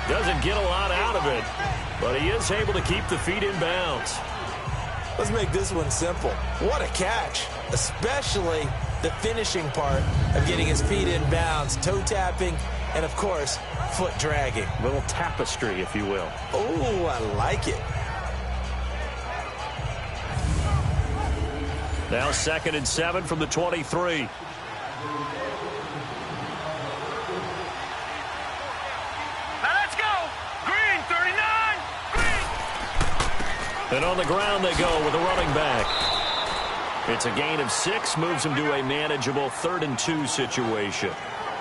B: Doesn't get a lot out of it, but he is able to keep the feet in bounds.
C: Let's make this one simple. What a catch, especially the finishing part of getting his feet in bounds, toe tapping, and of course, foot dragging.
B: A little tapestry, if you will.
C: Oh, I like it.
B: Now 2nd and 7 from the 23. And on the ground they go with a running back. It's a gain of 6, moves him to a manageable 3rd and 2 situation.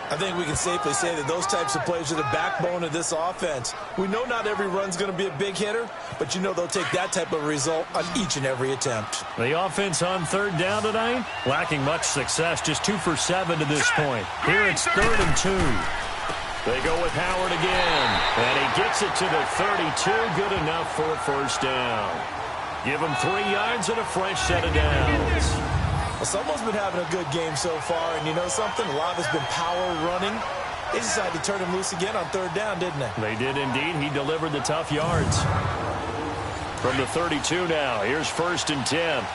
C: I think we can safely say that those types of plays are the backbone of this offense. We know not every run's going to be a big hitter, but you know they'll take that type of result on each and every attempt.
B: The offense on 3rd down tonight, lacking much success, just 2 for 7 to this point. Here it's 3rd and 2. They go with Howard again, and he gets it to the 32, good enough for a first down. Give him 3 yards and a fresh set of downs.
C: Well, someone's been having a good game so far, and you know something? A lot of it's been power running. They decided to turn him loose again on 3rd down, didn't they?
B: They did indeed. He delivered the tough yards. From the 32 now, here's 1st and 10.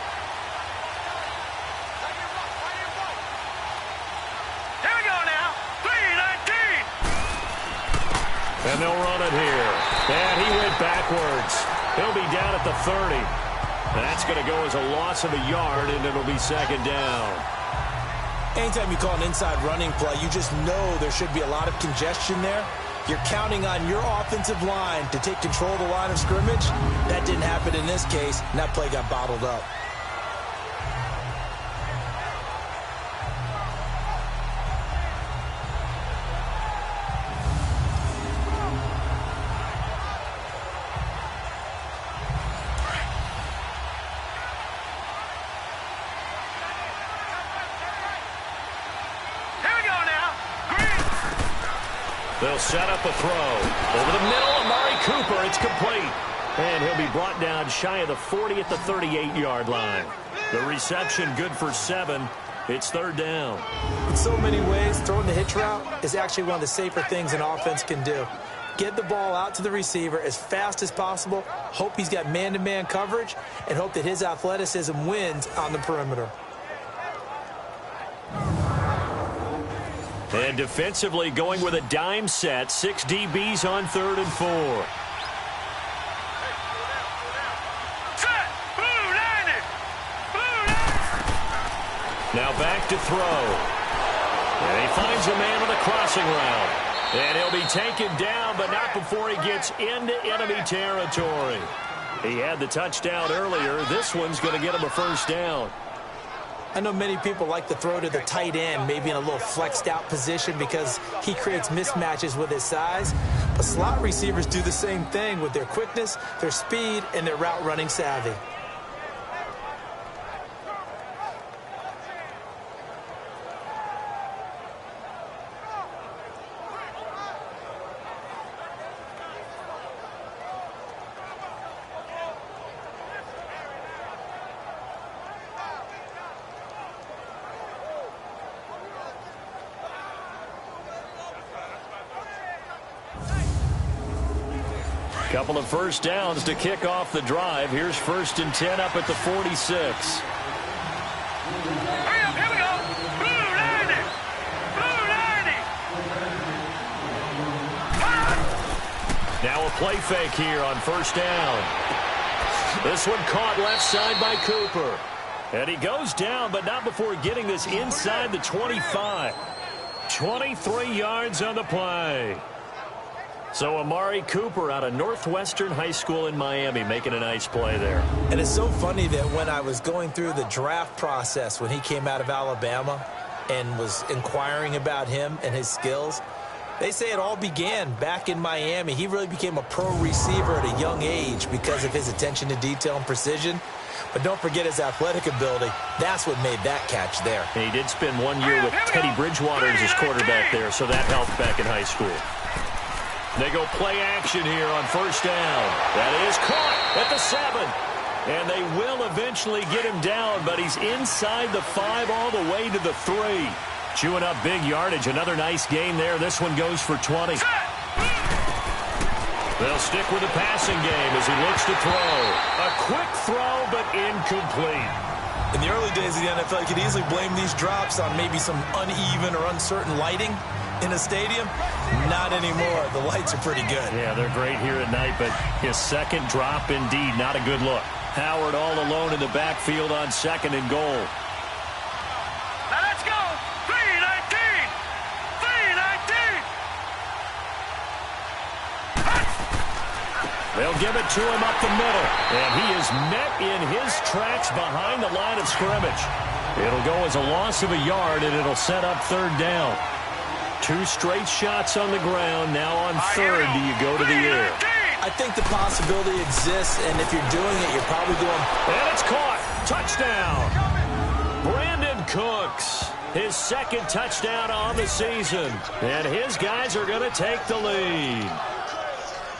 D: Here we go now. 3-19.
B: And they'll run it here. And he went backwards. He'll be down at the 30. That's going to go as a loss of a yard, and it'll be 2nd down.
C: Anytime you call an inside running play, you just know there should be a lot of congestion there. You're counting on your offensive line to take control of the line of scrimmage. That didn't happen in this case, and that play got bottled up.
B: They'll set up a throw. Over the middle, Amari Cooper. It's complete. And he'll be brought down shy of the 40 at the 38-yard line. The reception good for 7. It's 3rd down.
C: In so many ways, throwing the hitch route is actually one of the safer things an offense can do. Get the ball out to the receiver as fast as possible, hope he's got man-to-man coverage, and hope that his athleticism wins on the perimeter.
B: And defensively going with a dime set. 6 DBs on 3rd and 4.
D: Set. Blue 90. Blue 90.
B: Now back to throw. And he finds a man on the crossing route. And he'll be taken down, but not before he gets into enemy territory. He had the touchdown earlier. This one's going to get him a first down.
C: I know many people like to throw to the tight end, maybe in a little flexed out position because he creates mismatches with his size. But slot receivers do the same thing with their quickness, their speed, and their route running savvy.
B: Couple of first downs to kick off the drive. Here's 1st and 10 up at the 46.
D: Hurry up, here we go. Blue 90. Blue 90.
B: Now a play fake here on 1st down. This one caught left side by Cooper. And he goes down, but not before getting this inside the 25. 23 yards on the play. So Amari Cooper out of Northwestern High School in Miami making a nice play there.
C: And it's so funny that when I was going through the draft process when he came out of Alabama and was inquiring about him and his skills, they say it all began back in Miami. He really became a pro receiver at a young age because of his attention to detail and precision. But don't forget his athletic ability. That's what made that catch there.
B: And he did spend 1 year with Teddy Bridgewater as his quarterback there, so that helped back in high school. They go play action here on 1st down. That is caught at the 7. And they will eventually get him down, but he's inside the 5 all the way to the 3. Chewing up big yardage. Another nice gain there. This one goes for 20. They'll stick with the passing game as he looks to throw. A quick throw, but incomplete.
C: In the early days of the NFL, you could easily blame these drops on maybe some uneven or uncertain lighting in a stadium. Not anymore. The lights are pretty good.
B: Yeah, they're great here at night, but his second drop, indeed, not a good look. Howard all alone in the backfield on 2nd and goal.
D: Now let's go. 3-19. 3-19.
B: They'll give it to him up the middle. And he is met in his tracks behind the line of scrimmage. It'll go as a loss of a yard, and it'll set up third down. 2 straight shots on the ground. Now on third, do you go to the air?
C: I think the possibility exists, and if you're doing it, you're probably going...
B: And it's caught. Touchdown. Brandon Cooks. His second touchdown on the season. And his guys are going to take the lead.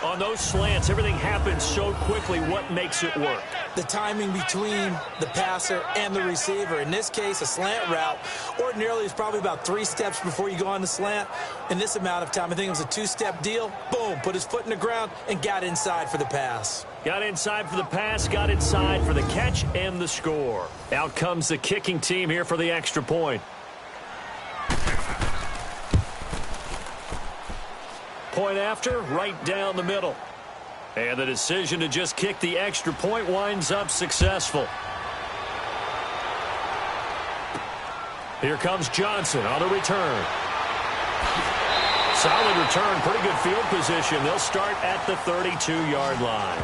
B: On those slants, everything happens so quickly. What makes it work?
C: The timing between the passer and the receiver. In this case, a slant route ordinarily is probably about 3 steps before you go on the slant. In this amount of time, I think it was a 2-step deal. Boom, put his foot in the ground and got inside for the pass.
B: Got inside for the pass, got inside for the catch and the score. Out comes the kicking team here for the extra point. Point after, right down the middle. And the decision to just kick the extra point winds up successful. Here comes Johnson on the return. Solid return, pretty good field position. They'll start at the 32-yard line.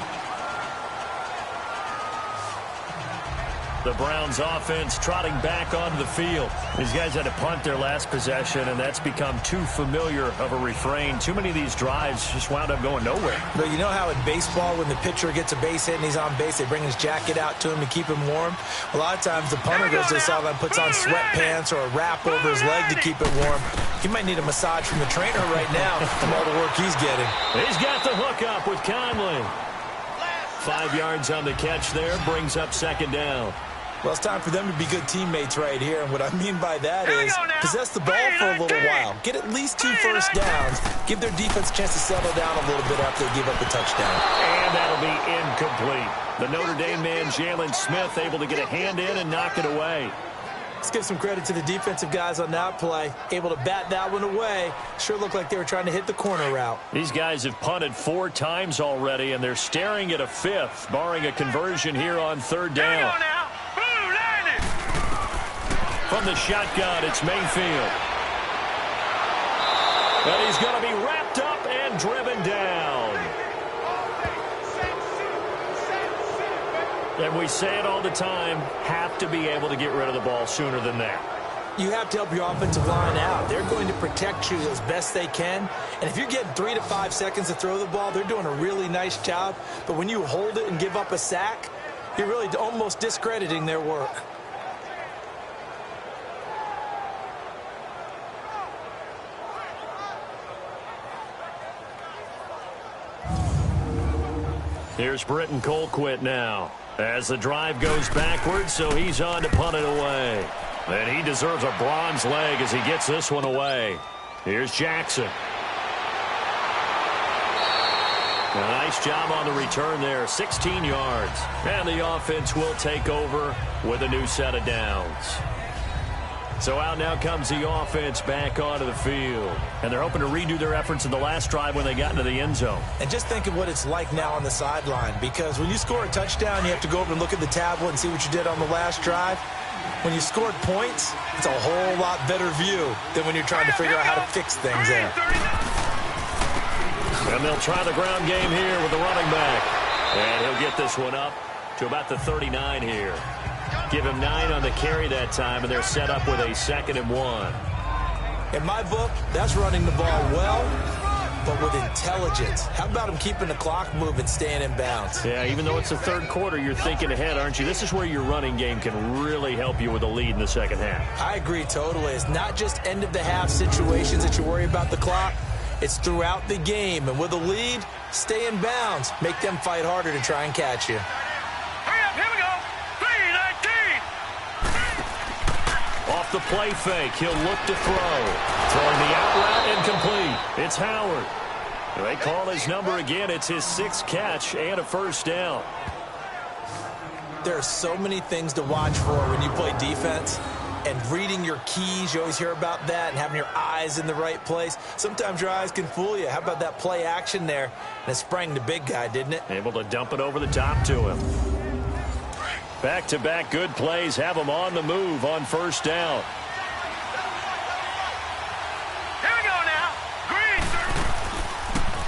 B: The Browns offense trotting back onto the field. These guys had to punt their last possession, and that's become too familiar of a refrain. Too many of these drives just wound up going nowhere.
C: But you know how in baseball, when the pitcher gets a base hit and he's on base, they bring his jacket out to him to keep him warm? A lot of times the punter goes to the sideline, puts on sweatpants or a wrap over his leg to keep it warm. He might need a massage from the trainer right now from all the work he's getting.
B: He's got the hook up with Conley. 5 yards on the catch there, brings up second down.
C: Well, it's time for them to be good teammates right here. And what I mean by that is possess the ball for a little while. Get at least 2 first downs. Give their defense a chance to settle down a little bit after they give up a touchdown.
B: And that'll be incomplete. The Notre Dame man, Jalen Smith, able to get a hand in and knock it away.
C: Let's give some credit to the defensive guys on that play. Able to bat that one away. Sure looked like they were trying to hit the corner route.
B: These guys have punted 4 times already, and they're staring at a 5th, barring a conversion here on third down. From the shotgun, it's Mayfield. But he's going to be wrapped up and driven down. And we say it all the time, have to be able to get rid of the ball sooner than that.
C: You have to help your offensive line out. They're going to protect you as best they can. And if you're getting 3 to 5 seconds to throw the ball, they're doing a really nice job. But when you hold it and give up a sack, you're really almost discrediting their work.
B: Here's Britton Colquitt now as the drive goes backwards, so he's on to punt it away. And he deserves a bronze leg as he gets this one away. Here's Jackson. A nice job on the return there, 16 yards. And the offense will take over with a new set of downs. So out now comes the offense back onto the field. And they're hoping to redo their efforts in the last drive when they got into the end zone.
C: And just think of what it's like now on the sideline. Because when you score a touchdown, you have to go over and look at the tablet and see what you did on the last drive. When you scored points, it's a whole lot better view than when you're trying to figure out how to fix things there.
B: And they'll try the ground game here with the running back. And he'll get this one up to about the 39 here. Give him 9 on the carry that time, and they're set up with a 2nd and 1.
C: In my book, that's running the ball well, but with intelligence. How about him keeping the clock moving, staying in bounds?
B: Yeah, even though it's the third quarter, you're thinking ahead, aren't you? This is where your running game can really help you with a lead in the second half.
C: I agree totally. It's not just end-of-the-half situations that you worry about the clock. It's throughout the game. And with a lead, stay in bounds. Make them fight harder to try and catch you.
D: Here we go. 3-19.
B: Off the play fake, he'll look to throw. Throwing the out route incomplete. It's Howard. They call his number again. It's his 6th catch and a first down.
C: There are so many things to watch for when you play defense. And reading your keys, you always hear about that, and having your eyes in the right place. Sometimes your eyes can fool you. How about that play action there? And it sprang the big guy, didn't it?
B: Able to dump it over the top to him. Back-to-back good plays have him on the move on first down.
D: Here we go now. Green.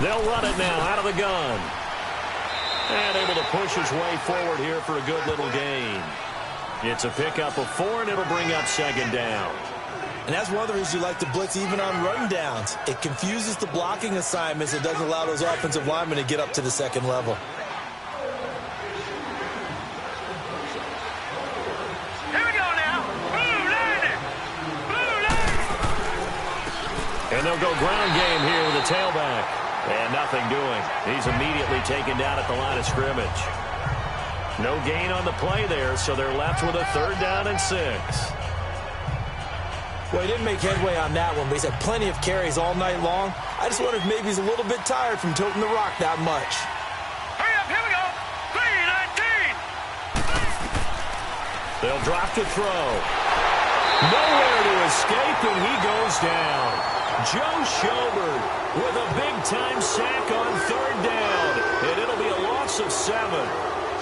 B: They'll run it now out of the gun. And able to push his way forward here for a good little gain. It's a pickup of 4, and it'll bring up second down.
C: And that's one of the reasons you like to blitz even on run downs. It confuses the blocking assignments. It doesn't allow those offensive linemen to get up to the second level.
D: Here we go now. Blue landing. Blue landing.
B: And they'll go ground game here with the tailback. And nothing doing. He's immediately taken down at the line of scrimmage. No gain on the play there, so they're left with a 3rd down and 6.
C: Well, he didn't make headway on that one, but he's had plenty of carries all night long. I just wonder if maybe he's a little bit tired from toting the rock that much.
D: Hurry up, here we go. 3-19.
B: They'll drop to throw. Nowhere to escape, and he goes down. Joe Schobert with a big-time sack on 3rd down, and it'll be a loss of 7.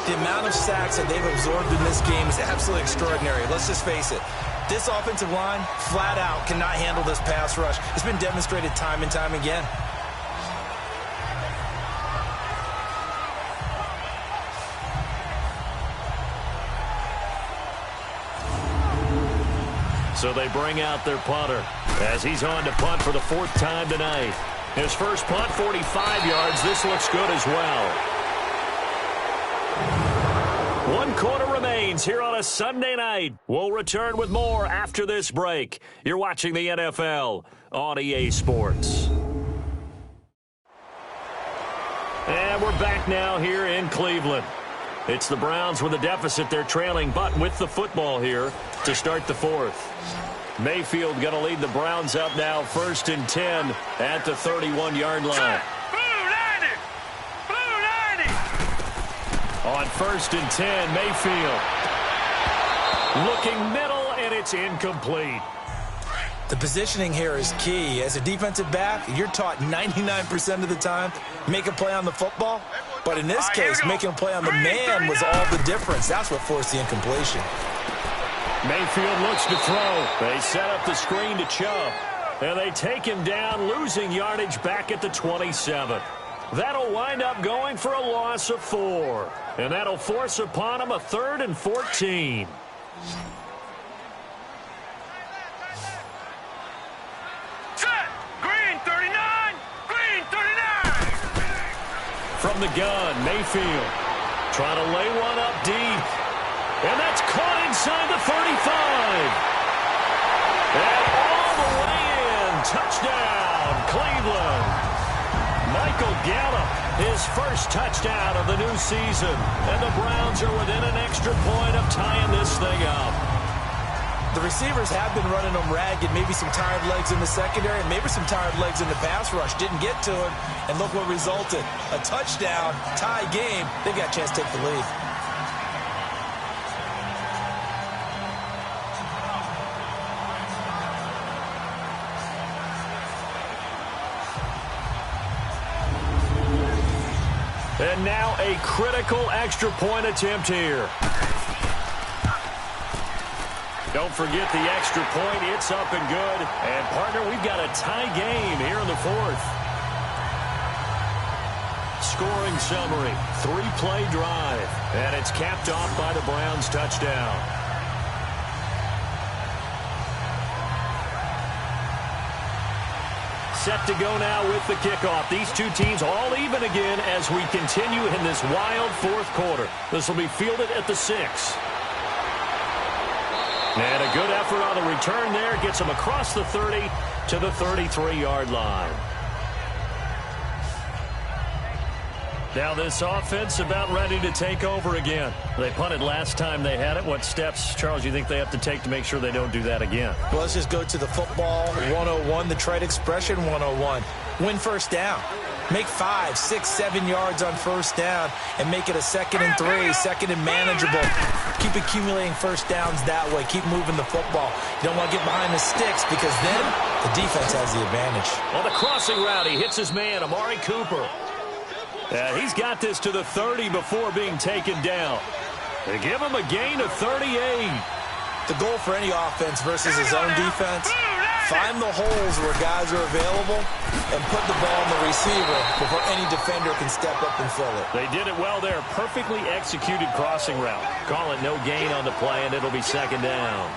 C: The amount of sacks that they've absorbed in this game is absolutely extraordinary. Let's just face it. This offensive line, flat out, cannot handle this pass rush. It's been demonstrated time and time again.
B: So they bring out their punter as he's on to punt for the 4th time tonight. His first punt, 45 yards. This looks good as well. 1 quarter remains here on a Sunday night. We'll return with more after this break. You're watching the NFL on EA Sports. And we're back now here in Cleveland. It's the Browns with a deficit. They're trailing, but with the football here to start the 4th. Mayfield going to lead the Browns up now, 1st and 10 at the 31-yard line. On 1st and 10, Mayfield looking middle, and it's incomplete.
C: The positioning here is key. As a defensive back, you're taught 99% of the time, make a play on the football. But in this case, making a play on the man was all the difference. That's what forced the incompletion.
B: Mayfield looks to throw. They set up the screen to Chubb. And they take him down, losing yardage back at the 27. That'll wind up going for a loss of 4. And that'll force upon him a 3rd and 14.
D: Set. Green 39. Green 39.
B: From the gun, Mayfield trying to lay one up deep. And that's caught inside the 35. And all the way in. Touchdown, Cleveland. Michael Gallup, his first touchdown of the new season. And the Browns are within an extra point of tying this thing up.
C: The receivers have been running them ragged. Maybe some tired legs in the secondary, and maybe some tired legs in the pass rush. Didn't get to him, and look what resulted. A touchdown, tie game. They've got a chance to take the lead.
B: And now a critical extra point attempt here. Don't forget the extra point. It's up and good. And, partner, we've got a tie game here in the 4th. Scoring summary, 3-play drive. And it's capped off by the Browns' touchdown. Set to go now with the kickoff. These two teams all even again as we continue in this wild 4th quarter. This will be fielded at the 6. And a good effort on the return there. Gets them across the 30 to the 33-yard line. Now this offense about ready to take over again. They punted last time they had it. What steps, Charles, you think they have to take to make sure they don't do that again?
C: Well, let's just go to the football 101, the trade expression 101. Win first down. Make 5, 6, 7 yards on first down and make it a 2nd and 3, 2nd and manageable. Keep accumulating first downs that way. Keep moving the football. You don't want to get behind the sticks because then the defense has the advantage.
B: On the crossing route, he hits his man, Amari Cooper. He's got this to the 30 before being taken down. They give him a gain of 38.
C: The goal for any offense versus his own defense, Find the holes where guys are available and put the ball on the receiver before any defender can step up and fill it.
B: They did it well there. Perfectly executed crossing route. Call it no gain on the play, and it'll be second down.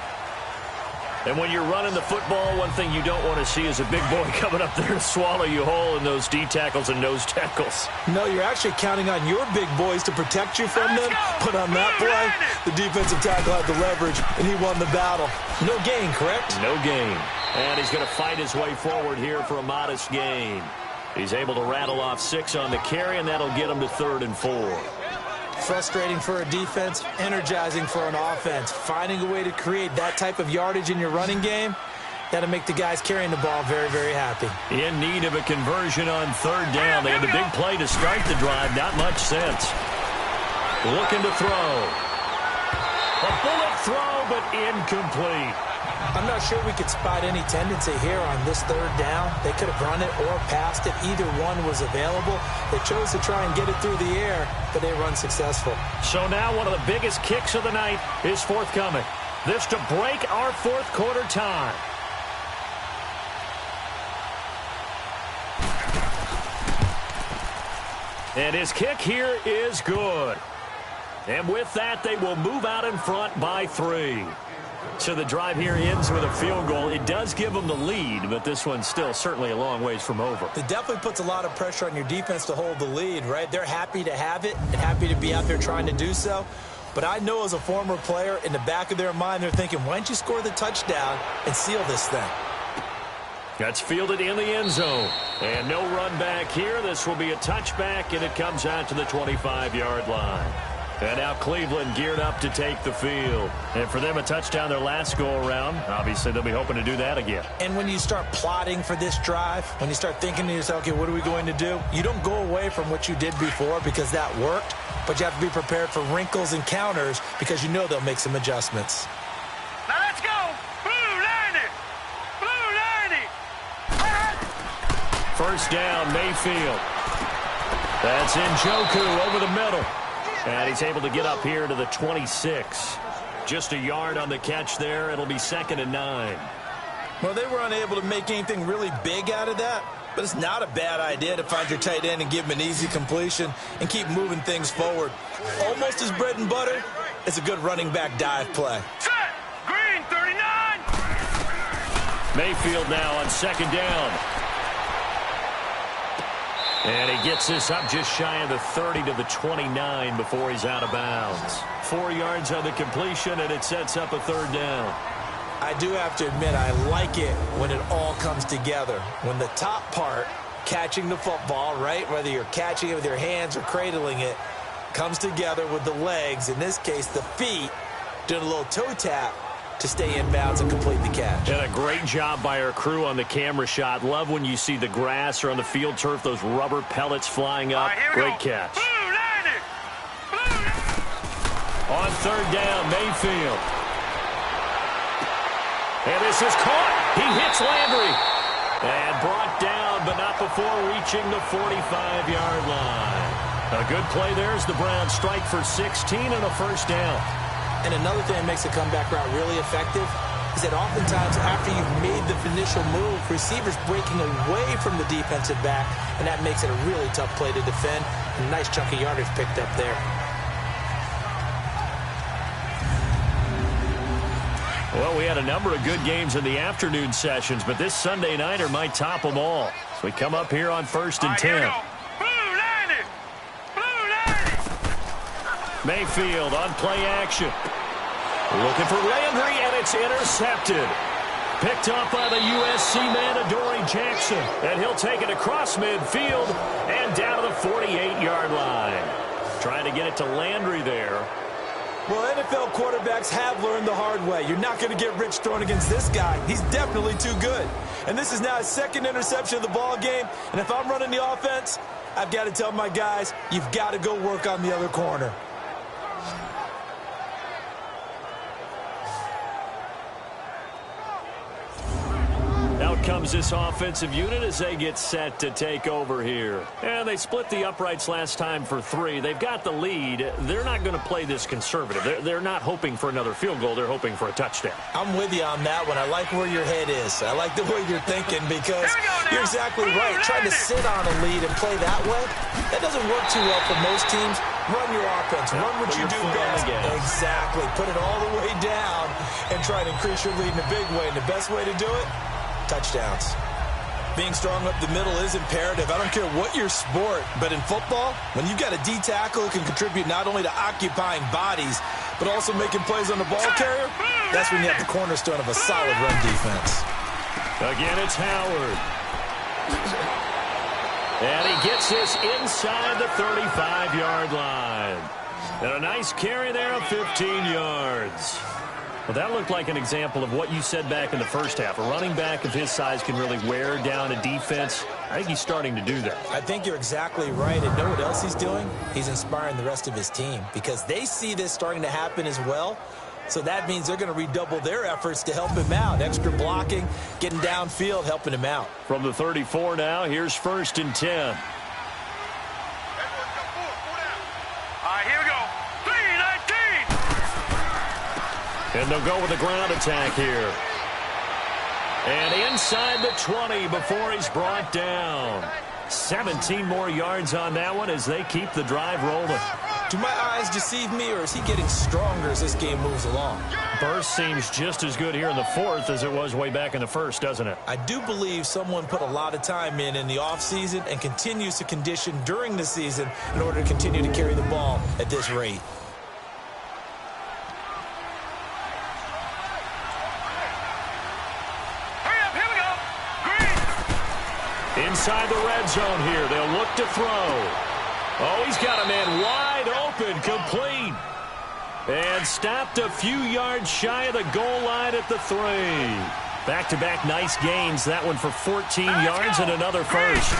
B: And when you're running the football, one thing you don't want to see is a big boy coming up there to swallow you whole in those D tackles and nose tackles.
C: No, you're actually counting on your big boys to protect you from them. But on that play, the defensive tackle had the leverage, and he won the battle. No gain, correct?
B: No gain. And he's going to fight his way forward here for a modest gain. He's able to rattle off 6 on the carry, and that'll get him to 3rd and 4.
C: Frustrating for a defense, energizing for an offense. Finding a way to create that type of yardage in your running game, that'll make the guys carrying the ball very, very happy.
B: In need of a conversion on 3rd down. They had the big play to start the drive. Not much sense. Looking to throw. A bullet throw, but incomplete.
C: I'm not sure we could spot any tendency here on this 3rd down. They could have run it or passed it. Either one was available. They chose to try and get it through the air, but they were unsuccessful.
B: So now one of the biggest kicks of the night is forthcoming. This to break our 4th quarter time. And his kick here is good. And with that, they will move out in front by 3. So the drive here ends with a field goal. It does give them the lead, but this one's still certainly a long ways from over.
C: It definitely puts a lot of pressure on your defense to hold the lead, right? They're happy to have it and happy to be out there trying to do so. But I know as a former player, in the back of their mind, they're thinking, why don't you score the touchdown and seal this thing?
B: That's fielded in the end zone. And no run back here. This will be a touchback, and it comes out to the 25-yard line. And now Cleveland geared up to take the field. And for them, a touchdown their last go-around. Obviously, they'll be hoping to do that again.
C: And when you start plotting for this drive, when you start thinking to yourself, okay, what are we going to do? You don't go away from what you did before because that worked, but you have to be prepared for wrinkles and counters because you know they'll make some adjustments.
D: Now let's go. Blue 90. Blue 90.
B: First down, Mayfield. That's Njoku over the middle. And he's able to get up here to the 26. Just a yard on the catch there. It'll be 2nd and 9.
C: Well, they were unable to make anything really big out of that, but it's not a bad idea to find your tight end and give him an easy completion and keep moving things forward. Almost his bread and butter. It's a good running back dive play.
D: Set. Green 39.
B: Mayfield now on 2nd down. And he gets this up just shy of the 30 to the 29 before he's out of bounds. 4 yards on the completion, and it sets up a 3rd down.
C: I do have to admit, I like it when it all comes together. When the top part, catching the football, right, whether you're catching it with your hands or cradling it, comes together with the legs, in this case the feet, doing a little toe tap to stay in bounds and complete the catch.
B: And a great job by our crew on the camera shot. Love when you see the grass or on the field turf, those rubber pellets flying up.
D: Right,
B: great catch.
D: Blue 90. Blue 90.
B: On 3rd down, Mayfield. And this is caught. He hits Landry. And brought down, but not before reaching the 45-yard line. A good play there as the Browns strike for 16 and a first down.
C: And another thing that makes the comeback route really effective is that oftentimes after you've made the initial move, receivers breaking away from the defensive back, and that makes it a really tough play to defend. A nice chunk of yardage picked up there.
B: Well, we had a number of good games in the afternoon sessions, but this Sunday nighter might top them all. So we come up here on 1st and 10.
D: Blue 90. Blue 90.
B: Mayfield on play action. Looking for Landry, and it's intercepted. Picked up by the USC man, Adoree Jackson. And he'll take it across midfield and down to the 48-yard line. Trying to get it to Landry there.
C: Well, NFL quarterbacks have learned the hard way. You're not going to get rich throwing against this guy. He's definitely too good. And this is now his 2nd interception of the ball game. And if I'm running the offense, I've got to tell my guys, you've got to go work on the other corner.
B: Now comes this offensive unit as they get set to take over here. And they split the uprights last time for 3. They've got the lead. They're not going to play this conservative. They're not hoping for another field goal. They're hoping for a touchdown.
C: I'm with you on that one. I like where your head is. I like the way you're thinking because you're exactly right. Trying to sit on a lead and play that way, that doesn't work too well for most teams. Run your offense. Run what you do best. Exactly. Put it all the way down and try to increase your lead in a big way. And the best way to do it, touchdowns. Being strong up the middle is imperative. I don't care what your sport, but in football, when you've got a D tackle who can contribute not only to occupying bodies, but also making plays on the ball carrier, that's when you have the cornerstone of a solid run defense.
B: Again, it's Howard. And he gets this inside the 35-yard line. And a nice carry there of 15 yards. Well, that looked like an example of what you said back in the first half. A running back of his size can really wear down a defense. I think he's starting to do that.
C: I think you're exactly right. And know what else he's doing? He's inspiring the rest of his team because they see this starting to happen as well. So that means they're going to redouble their efforts to help him out. Extra blocking, getting downfield, helping him out.
B: From the 34 now, here's 1st and 10.
D: All right, here we go. 3-19.
B: And they'll go with a ground attack here. And inside the 20 before he's brought down. 17 more yards on that one as they keep the drive rolling.
C: Do my eyes deceive me, or is he getting stronger as this game moves along?
B: Burst seems just as good here in the 4th as it was way back in the 1st, doesn't it?
C: I do believe someone put a lot of time in the offseason and continues to condition during the season in order to continue to carry the ball at this rate.
D: Hurry up, here we go. Green.
B: Inside the red zone here, they'll look to throw. Oh, he's got a man wide open, complete. And stopped a few yards shy of the goal line at the 3. Back-to-back nice gains. That one for 14 yards and another first.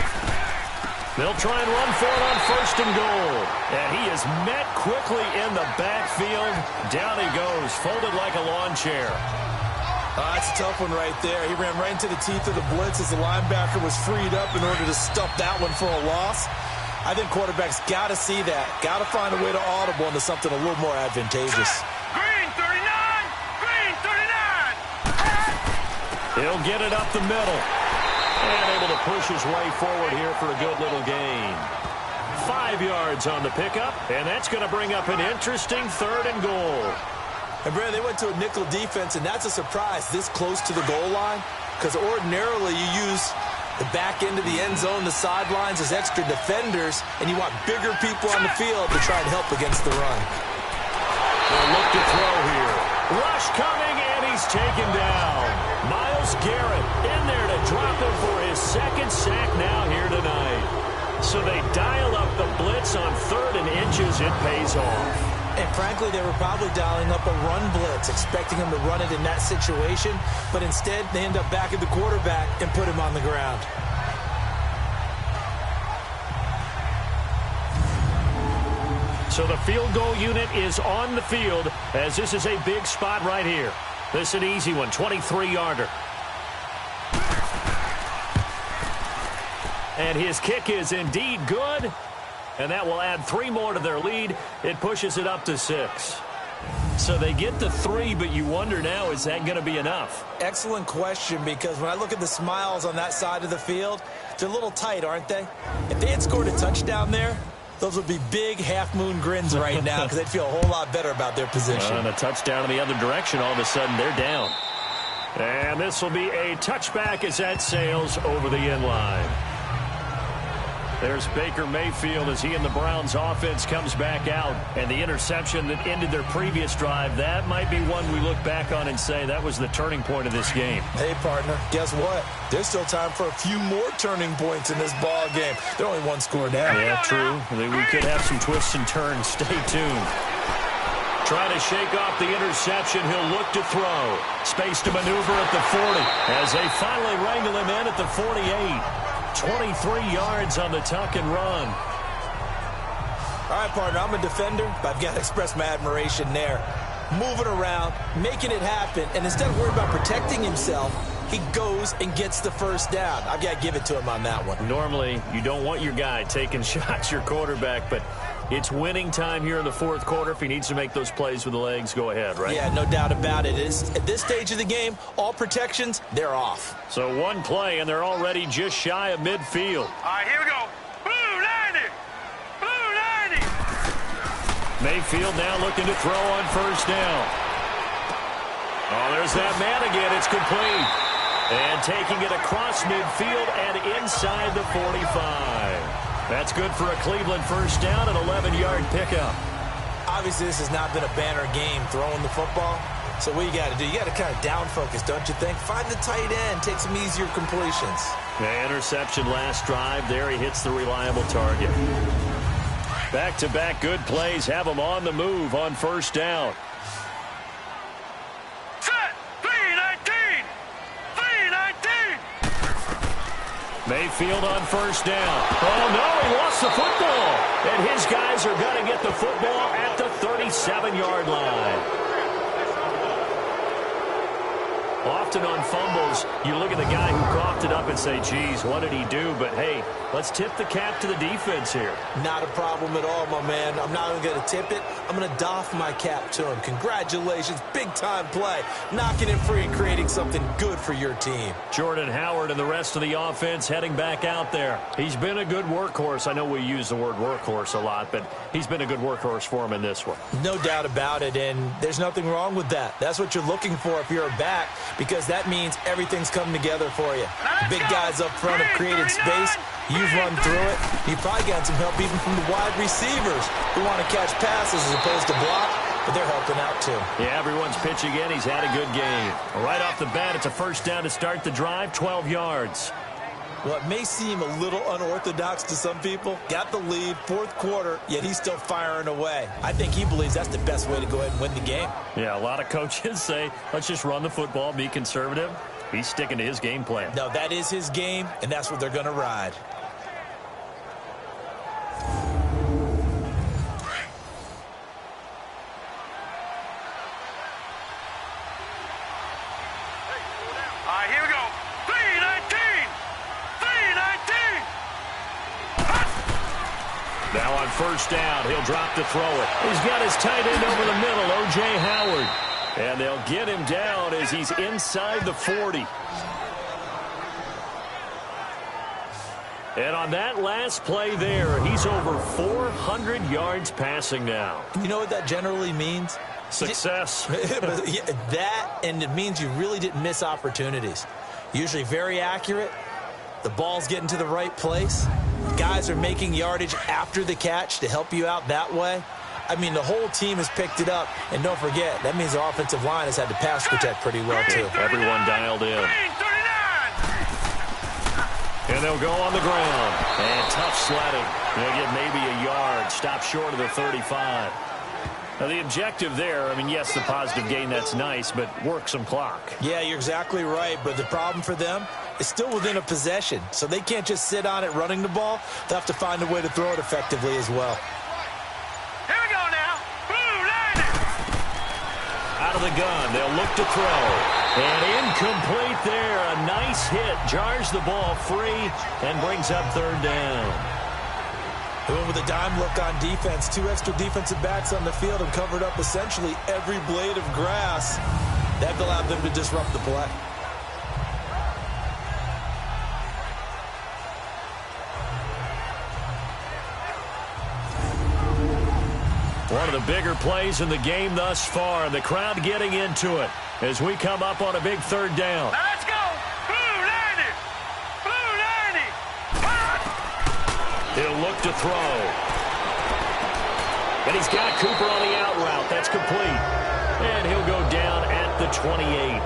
B: They'll try and run for it on 1st and goal. And he is met quickly in the backfield. Down he goes, folded like a lawn chair.
C: That's a tough one right there. He ran right into the teeth of the blitz as the linebacker was freed up in order to stuff that one for a loss. I think quarterbacks got to see that. Got to find a way to audible into something a little more advantageous.
D: Green 39. Green 39.
B: He'll get it up the middle. And able to push his way forward here for a good little gain. 5 yards on the pickup. And that's going to bring up an interesting 3rd and goal.
C: And, Brad, they went to a nickel defense, and that's a surprise this close to the goal line because ordinarily you use the back end of the end zone, the sidelines as extra defenders, and you want bigger people on the field to try and help against the run.
B: They'll look to throw here. Rush coming, and he's taken down. Myles Garrett in there to drop him for his 2nd sack now here tonight. So they dial up the blitz on 3rd and inches. It pays off.
C: And frankly, they were probably dialing up a run blitz, expecting him to run it in that situation. But instead, they end up back at the quarterback and put him on the ground.
B: So the field goal unit is on the field as this is a big spot right here. This is an easy one, 23-yarder. And his kick is indeed good. And that will add 3 more to their lead. It pushes it up to 6. So they get to 3, but you wonder now, is that going to be enough?
C: Excellent question, because when I look at the smiles on that side of the field, they're a little tight, aren't they? If they had scored a touchdown there, those would be big half-moon grins right now because they'd feel a whole lot better about their position.
B: And a touchdown in the other direction, all of a sudden they're down. And this will be a touchback as that sails over the end line. There's Baker Mayfield as he and the Browns offense comes back out. And the interception that ended their previous drive, that might be one we look back on and say that was the turning point of this game.
C: Hey, partner, guess what? There's still time for a few more turning points in this ball game. They're only 1 score down.
B: Yeah, true. We could have some twists and turns. Stay tuned. Trying to shake off the interception. He'll look to throw. Space to maneuver at the 40 as they finally wrangle him in at the 48. 23 yards on the tuck and run.
C: All right, partner, I'm a defender, but I've got to express my admiration there. Moving around, making it happen, and instead of worrying about protecting himself, he goes and gets the first down. I've got to give it to him on that one.
B: Normally, you don't want your guy taking shots, your quarterback, but it's winning time here in the fourth quarter. If he needs to make those plays with the legs, go ahead, right?
C: Yeah, no doubt about it. At this stage of the game, all protections, they're off.
B: So one play, and they're already just shy of midfield.
D: All right, here we go. Blue 90. Blue 90.
B: Mayfield now looking to throw on first down. Oh, there's that man again. It's complete. And taking it across midfield and inside the 45. That's good for a Cleveland first down, an 11-yard pickup.
C: Obviously, this has not been a banner game throwing the football. So what you got to do, you got to kind of down focus, don't you think? Find the tight end, take some easier completions.
B: The interception last drive. There he hits the reliable target. Back-to-back good plays have him on the move on first down.
D: Set. 319. 319.
B: Mayfield on first down. Oh, no, he lost the football. And his guys are going to get the football at the 37-yard line. Often on fumbles, you look at the guy who coughed it up and say, geez, what did he do? But, hey, let's tip the cap to the defense here.
C: Not a problem at all, my man. I'm not even going to tip it. I'm going to doff my cap to him. Congratulations. Big-time play. Knocking it free and creating something good for your team.
B: Jordan Howard and the rest of the offense heading back out there. He's been a good workhorse. I know we use the word workhorse a lot, but he's been a good workhorse for him in this one.
C: No doubt about it, and there's nothing wrong with that. That's what you're looking for if you're a back, because that means everything's coming together for you. Big guys up front have created space. You've run through it. You've probably gotten some help even from the wide receivers who want to catch passes as opposed to block, but they're helping out too.
B: Yeah, everyone's pitching in. He's had a good game. Right off the bat, it's a first down to start the drive, 12 yards.
C: Well, it may seem a little unorthodox to some people. Got the lead, fourth quarter, yet he's still firing away. I think he believes that's the best way to go ahead and win the game.
B: Yeah, a lot of coaches say, let's just run the football, be conservative. He's sticking to his game plan.
C: No, that is his game, and that's what they're going to ride.
D: All right, here we go. 319. 319.
B: Now on first down, he'll drop to throw it. He's got his tight end over the middle, O.J. Howard. And they'll get him down as he's inside the 40. And on that last play there, he's over 400 yards passing now.
C: You know what that generally means?
B: Success.
C: That, and it means you really didn't miss opportunities. Usually very accurate. The ball's getting to the right place. Guys are making yardage after the catch to help you out that way. I mean, the whole team has picked it up. And don't forget, that means the offensive line has had to pass protect pretty well, too.
B: Everyone dialed in. And they'll go on the ground. And tough sledding. They'll get maybe a yard. Stop short of the 35. Now, the objective there, I mean, yes, the positive gain, that's nice, but work some clock.
C: Yeah, you're exactly right. But the problem for them is still within a possession. So they can't just sit on it running the ball. They'll have to find a way to throw it effectively as well.
D: Here we go now. Blue 90.
B: Out of the gun, they'll look to throw. And incomplete there. A nice hit. Jars the ball free and brings up third down.
C: Went with a dime look on defense. 2 extra defensive backs on the field and covered up essentially every blade of grass. That allowed them to disrupt the play.
B: One of the bigger plays in the game thus far. The crowd getting into it as we come up on a big third down.
D: Now let's go. Blue 90. Blue 90.
B: He'll look to throw. And he's got Cooper on the out route. That's complete. And he'll go down at the 28.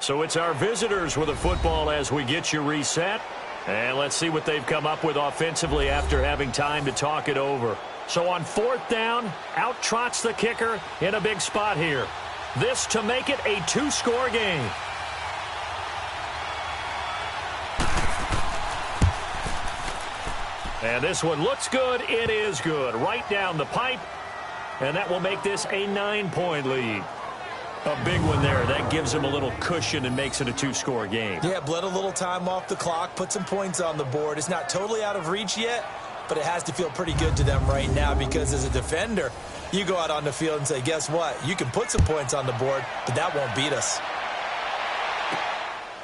B: So it's our visitors with the football as we get you reset. And let's see what they've come up with offensively after having time to talk it over. So on fourth down, out trots the kicker in a big spot here. This to make it a 2-score game. And this one looks good. It is good. Right down the pipe. And that will make this a 9-point lead. A big one there. That gives him a little cushion and makes it a 2-score game.
C: Yeah, bled a little time off the clock, put some points on the board. It's not totally out of reach yet, but it has to feel pretty good to them right now because as a defender, you go out on the field and say, guess what? You can put some points on the board, but that won't beat us.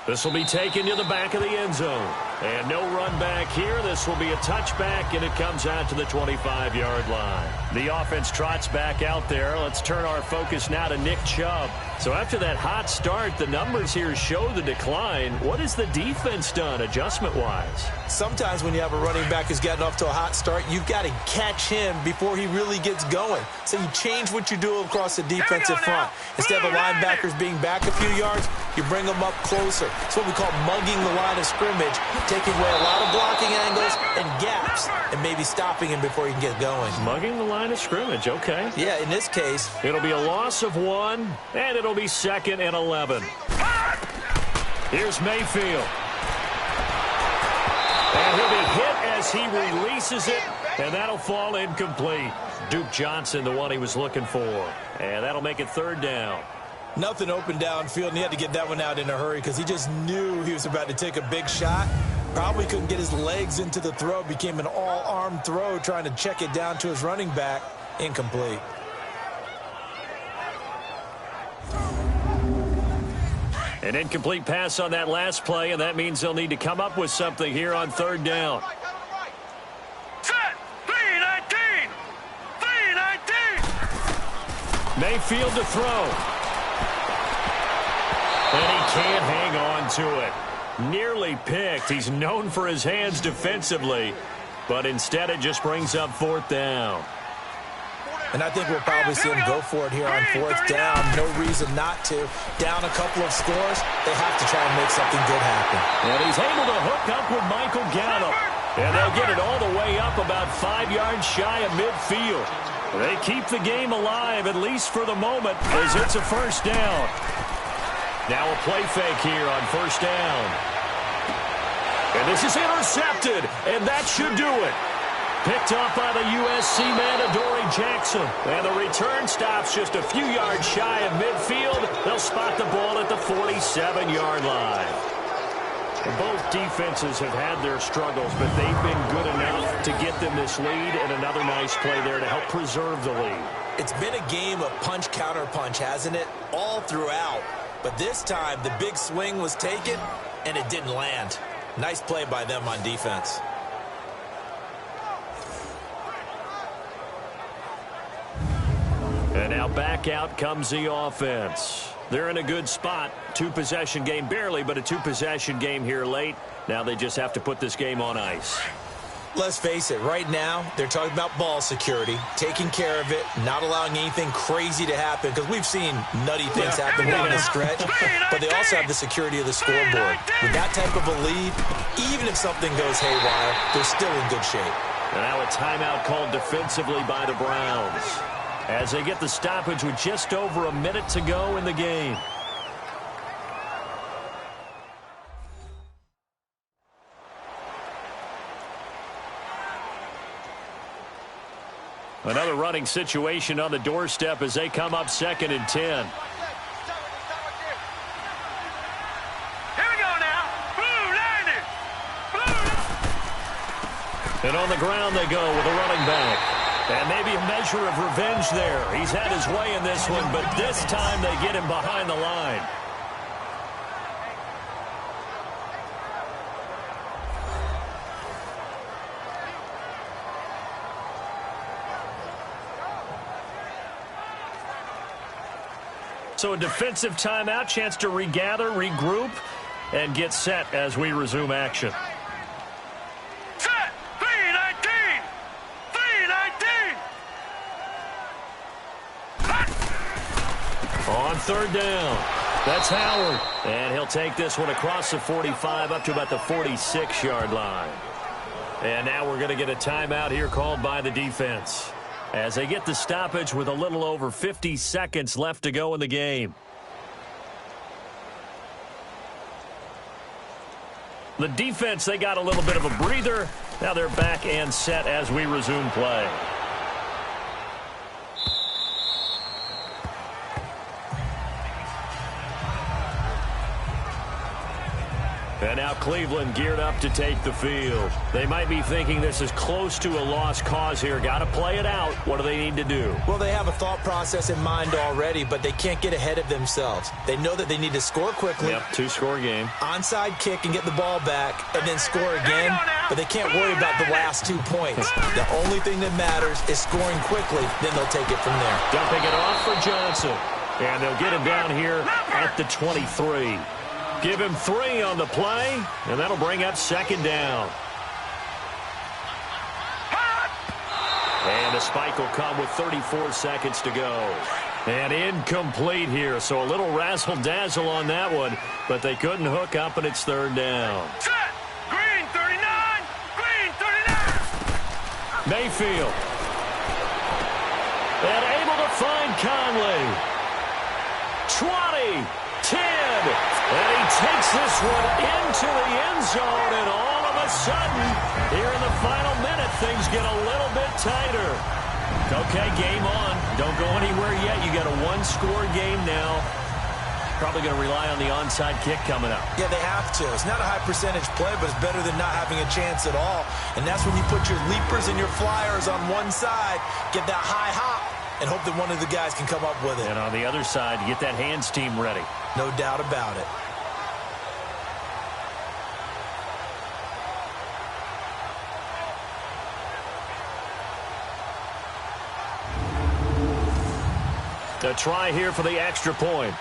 B: This will be taken to the back of the end zone. And no run back here. This will be a touchback, and it comes out to the 25-yard line. The offense trots back out there. Let's turn our focus now to Nick Chubb. So after that hot start, the numbers here show the decline. What has the defense done adjustment-wise?
C: Sometimes when you have a running back who's getting off to a hot start, you've got to catch him before he really gets going. So you change what you do across the defensive front. Instead of the linebackers being back a few yards, you bring them up closer. It's what we call mugging the line of scrimmage, taking away a lot of blocking angles and gaps and maybe stopping him before he can get going.
B: Mugging the line of scrimmage, okay.
C: Yeah, in this case,
B: it'll be a loss of 1, and it'll be 2nd and 11. Here's Mayfield. And he'll be hit as he releases it, and that'll fall incomplete. Duke Johnson, the one he was looking for. And that'll make it 3rd down.
C: Nothing open downfield, and he had to get that one out in a hurry because he just knew he was about to take a big shot. Probably couldn't get his legs into the throw. Became an all-arm throw trying to check it down to his running back. Incomplete.
B: An incomplete pass on that last play, and that means they'll need to come up with something here on 3rd down.
D: Set! 3-19! 3-19!
B: Mayfield to throw. And he can't hang on to it. Nearly picked. He's known for his hands defensively, but instead it just brings up 4th down.
C: And I think we'll probably see him go for it here on 4th down. No reason not to. Down a couple of scores, they have to try and make something good happen.
B: And he's able to hook up with Michael Gallup. And they'll get it all the way up about 5 yards shy of midfield. They keep the game alive, at least for the moment, as it's a 1st down. Now a play fake here on 1st down. And this is intercepted, and that should do it. Picked up by the USC man, Adoree Jackson. And the return stops just a few yards shy of midfield. They'll spot the ball at the 47-yard line. Both defenses have had their struggles, but they've been good enough to get them this lead, and another nice play there to help preserve the lead.
C: It's been a game of punch-counter-punch, hasn't it? All throughout. But this time, the big swing was taken, and it didn't land. Nice play by them on defense.
B: And now back out comes the offense. They're in a good spot. 2-possession game, barely, but a 2-possession game here late. Now they just have to put this game on ice.
C: Let's face it, right now, they're talking about ball security, taking care of it, not allowing anything crazy to happen, because we've seen nutty things happen down the stretch, but they also have the security of the scoreboard. With that type of a lead, even if something goes haywire, they're still in good shape.
B: And now a timeout called defensively by the Browns, as they get the stoppage with just over a minute to go in the game. Another running situation on the doorstep as they come up 2nd and 10.
D: Here we go now. Blue 90.
B: And on the ground they go with a running back. And maybe a measure of revenge there. He's had his way in this one, but this time they get him behind the line. So a defensive timeout, chance to regather, regroup, and get set as we resume action.
D: Set. 3-19. 3-19.
B: On 3rd down, that's Howard. And he'll take this one across the 45 up to about the 46-yard line. And now we're going to get a timeout here called by the defense, as they get the stoppage with a little over 50 seconds left to go in the game. The defense, they got a little bit of a breather. Now they're back and set as we resume play. And now Cleveland geared up to take the field. They might be thinking this is close to a lost cause here. Got to play it out. What do they need to do?
C: Well, they have a thought process in mind already, but they can't get ahead of themselves. They know that they need to score quickly.
B: Yep, two-score game.
C: Onside kick and get the ball back, and then score again. But they can't worry about the last 2 points. The only thing that matters is scoring quickly. Then they'll take it from there.
B: Dumping it off for Johnson. And they'll get him down here at the 23. Give him 3 on the play, and that'll bring up second down. And a spike will come with 34 seconds to go. And incomplete here, so a little razzle-dazzle on that one, but they couldn't hook up, and it's third down.
D: Set. Green 39. Green 39.
B: Mayfield. And able to find Conley. 20. 10, and he takes this one into the end zone, and all of a sudden, here in the final minute, things get a little bit tighter. Okay, game on. Don't go anywhere yet. You got a one-score game now. Probably going to rely on the onside kick coming up.
C: Yeah, they have to. It's not a high-percentage play, but it's better than not having a chance at all. And that's when you put your leapers and your flyers on one side, get that high hop, and hope that one of the guys can come up with it.
B: And on the other side, get that hands team ready.
C: No doubt about it.
B: A try here for the extra point.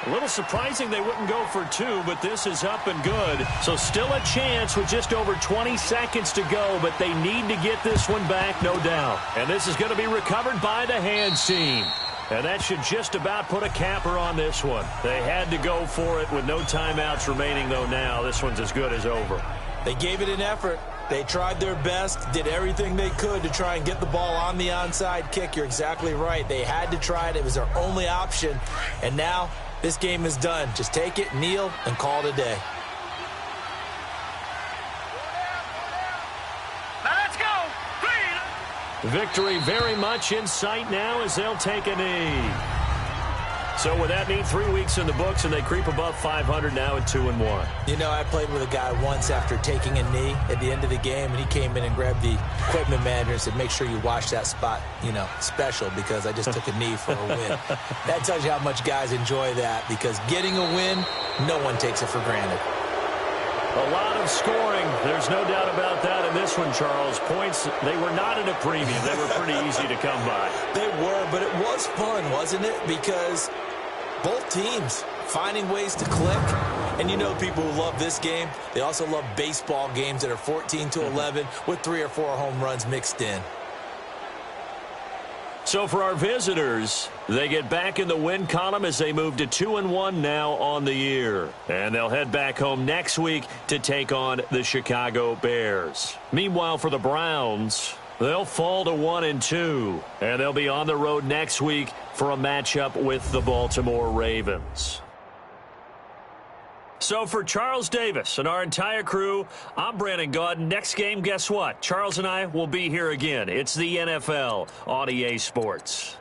B: A little surprising they wouldn't go for 2, but this is up and good. So still a chance with just over 20 seconds to go, but they need to get this one back, no doubt. And this is going to be recovered by the hands team. And that should just about put a capper on this one. They had to go for it with no timeouts remaining, though now. This one's as good as over.
C: They gave it an effort. They tried their best, did everything they could to try and get the ball on the onside kick. You're exactly right. They had to try it. It was their only option. And now this game is done. Just take it, kneel, and call it a day.
D: Let's go. Green.
B: Victory very much in sight now as they'll take a knee. So with that neat 3 weeks in the books, and they creep above 500 now at 2-1.
C: You know, I played with a guy once after taking a knee at the end of the game, and he came in and grabbed the equipment manager and said, make sure you watch that spot, you know, special, because I just took a knee for a win. That tells you how much guys enjoy that, because getting a win, no one takes it for granted.
B: A lot of scoring. There's no doubt about that in this one, Charles. Points, they were not at a premium. They were pretty easy to come by.
C: They were, but it was fun, wasn't it? Because both teams finding ways to click. And you know people who love this game, they also love baseball games that are 14-11 with 3 or 4 home runs mixed in.
B: So for our visitors, they get back in the win column as they move to 2-1 now on the year. And they'll head back home next week to take on the Chicago Bears. Meanwhile, for the Browns, they'll fall to 1-2. And they'll be on the road next week for a matchup with the Baltimore Ravens. So for Charles Davis and our entire crew, I'm Brandon Gaudin. Next game, guess what? Charles and I will be here again. It's the NFL on EA Sports.